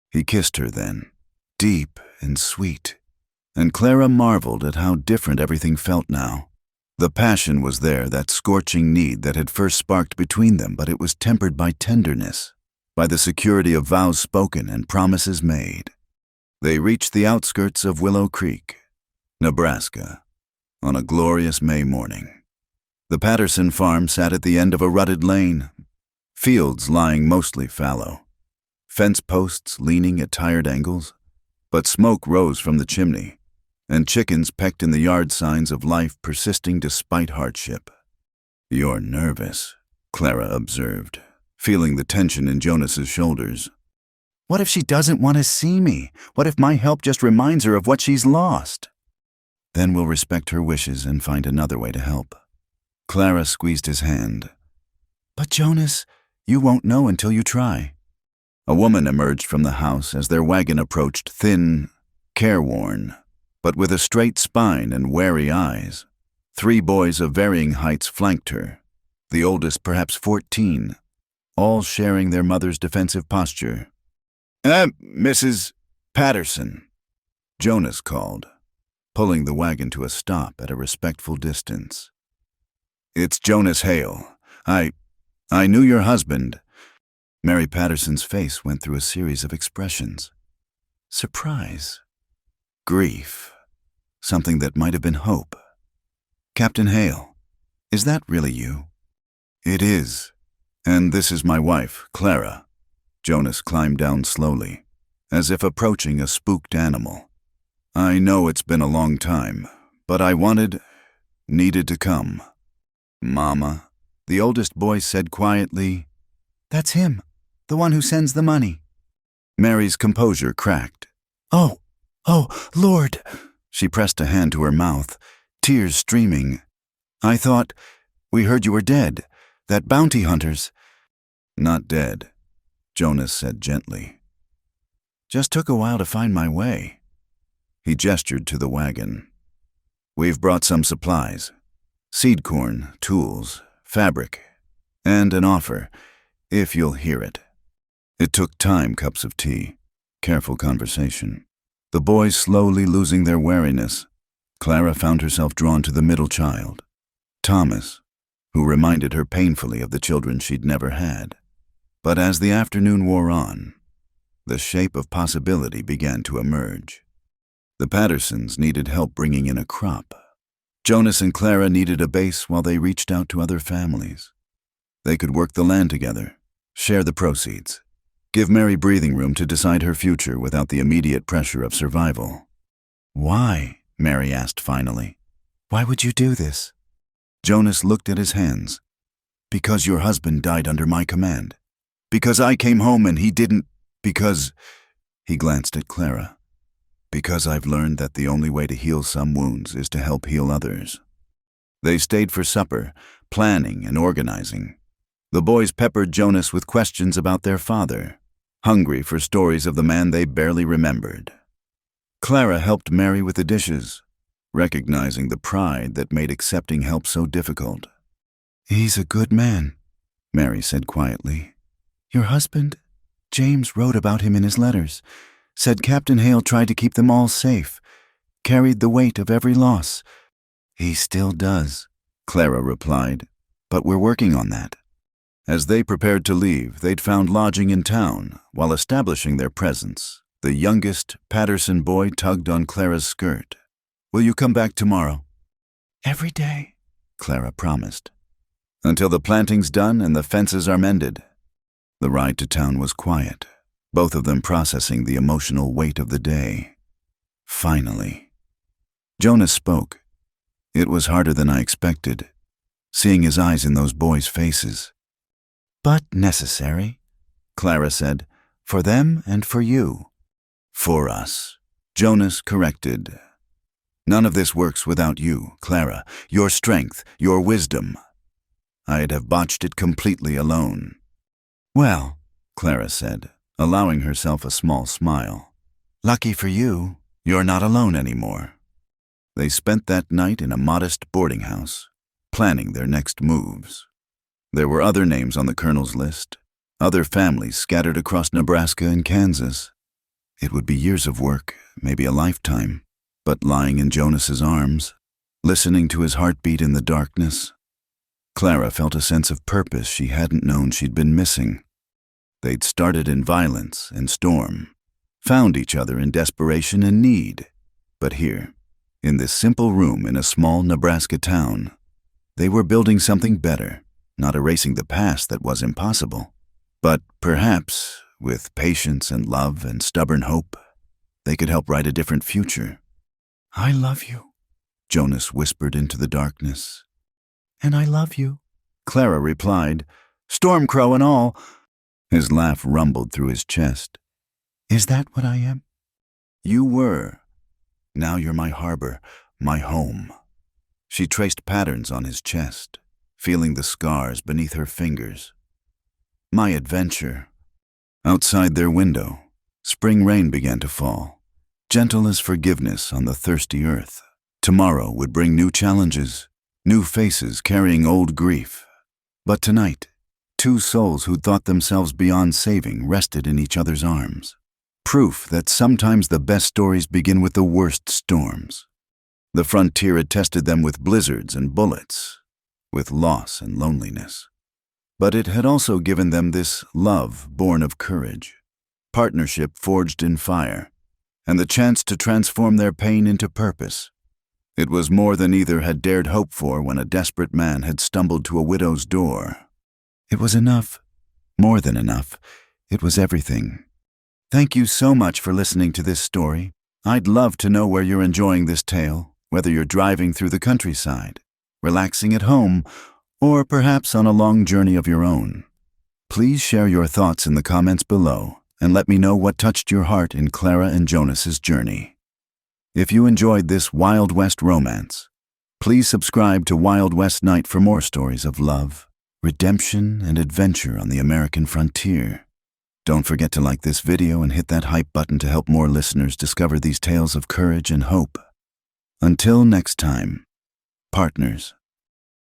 He kissed her then, deep and sweet, and Clara marveled at how different everything felt now. The passion was there, that scorching need that had first sparked between them, but it was tempered by tenderness, by the security of vows spoken and promises made. They reached the outskirts of Willow Creek, Nebraska, on a glorious May morning. The Patterson farm sat at the end of a rutted lane, fields lying mostly fallow, fence posts leaning at tired angles, but smoke rose from the chimney, and chickens pecked in the yard, signs of life persisting despite hardship. "You're nervous," Clara observed, feeling the tension in Jonas's shoulders. "What if she doesn't want to see me? What if my help just reminds her of what she's lost?" "Then we'll respect her wishes and find another way to help." Clara squeezed his hand. "But Jonas, you won't know until you try." A woman emerged from the house as their wagon approached, thin, careworn, but with a straight spine and wary eyes. 3 boys of varying heights flanked her, the oldest perhaps 14, all sharing their mother's defensive posture. Mrs. Patterson," Jonas called, pulling the wagon to a stop at a respectful distance. "It's Jonas Hale. I knew your husband." Mary Patterson's face went through a series of expressions. Surprise. Grief. Something that might have been hope. "Captain Hale, is that really you?" "It is. And this is my wife, Clara." Jonas climbed down slowly, as if approaching a spooked animal. "I know it's been a long time, but I needed to come." "Mama," the oldest boy said quietly. "That's him, the one who sends the money." Mary's composure cracked. Oh, Lord!" She pressed a hand to her mouth, tears streaming. We heard you were dead. That bounty hunters." "Not dead," Jonas said gently. "Just took a while to find my way." He gestured to the wagon. "We've brought some supplies. Seed corn, tools, fabric, and an offer, if you'll hear it." It took time, cups of tea, careful conversation. The boys slowly losing their wariness. Clara found herself drawn to the middle child, Thomas, who reminded her painfully of the children she'd never had. But as the afternoon wore on, the shape of possibility began to emerge. The Pattersons needed help bringing in a crop. Jonas and Clara needed a base while they reached out to other families. They could work the land together, share the proceeds, give Mary breathing room to decide her future without the immediate pressure of survival. "Why?" Mary asked finally. "Why would you do this?" Jonas looked at his hands. "Because your husband died under my command. Because I came home and he didn't. Because—" He glanced at Clara. "Because I've learned that the only way to heal some wounds is to help heal others." They stayed for supper, planning and organizing. The boys peppered Jonas with questions about their father, hungry for stories of the man they barely remembered. Clara helped Mary with the dishes, recognizing the pride that made accepting help so difficult. "He's a good man," Mary said quietly. "Your husband? James wrote about him in his letters. Said Captain Hale tried to keep them all safe, carried the weight of every loss." "He still does," Clara replied, "but we're working on that." As they prepared to leave, they'd found lodging in town. While establishing their presence, the youngest Patterson boy tugged on Clara's skirt. "Will you come back tomorrow?" "Every day," Clara promised. "Until the planting's done and the fences are mended." The ride to town was quiet, both of them processing the emotional weight of the day. Finally. Jonas spoke. It was harder than I expected, seeing his eyes in those boys' faces. "But necessary," Clara said, "for them and for you." "For us," Jonas corrected. "None of this works without you, Clara, your strength, your wisdom. I'd have botched it completely alone." "Well," Clara said, allowing herself a small smile, "lucky for you, you're not alone anymore." They spent that night in a modest boarding house, planning their next moves. There were other names on the colonel's list, other families scattered across Nebraska and Kansas. It would be years of work, maybe a lifetime, But lying in Jonas's arms, listening to his heartbeat in the darkness, Clara felt a sense of purpose she hadn't known she'd been missing. They'd started in violence and storm, found each other in desperation and need. But here, in this simple room in a small Nebraska town, they were building something better, not erasing the past that was impossible. But perhaps, with patience and love and stubborn hope, they could help write a different future. "I love you," Jonas whispered into the darkness. "And I love you," Clara replied, "Stormcrow and all." His laugh rumbled through his chest. "Is that what I am?" "You were. Now you're my harbor, my home." She traced patterns on his chest, feeling the scars beneath her fingers. "My adventure." Outside their window, spring rain began to fall, gentle as forgiveness on the thirsty earth. Tomorrow would bring new challenges, new faces carrying old grief. But tonight, two souls who'd thought themselves beyond saving rested in each other's arms. Proof that sometimes the best stories begin with the worst storms. The frontier had tested them with blizzards and bullets, with loss and loneliness. But it had also given them this love born of courage, partnership forged in fire, and the chance to transform their pain into purpose. It was more than either had dared hope for when a desperate man had stumbled to a widow's door. It was enough, more than enough. It was everything. Thank you so much for listening to this story. I'd love to know where you're enjoying this tale, whether you're driving through the countryside, relaxing at home, or perhaps on a long journey of your own. Please share your thoughts in the comments below and let me know what touched your heart in Clara and Jonas's journey. If you enjoyed this Wild West romance, please subscribe to Wild West Night for more stories of love, redemption, and adventure on the American frontier. Don't forget to like this video and hit that hype button to help more listeners discover these tales of courage and hope. Until next time, partners.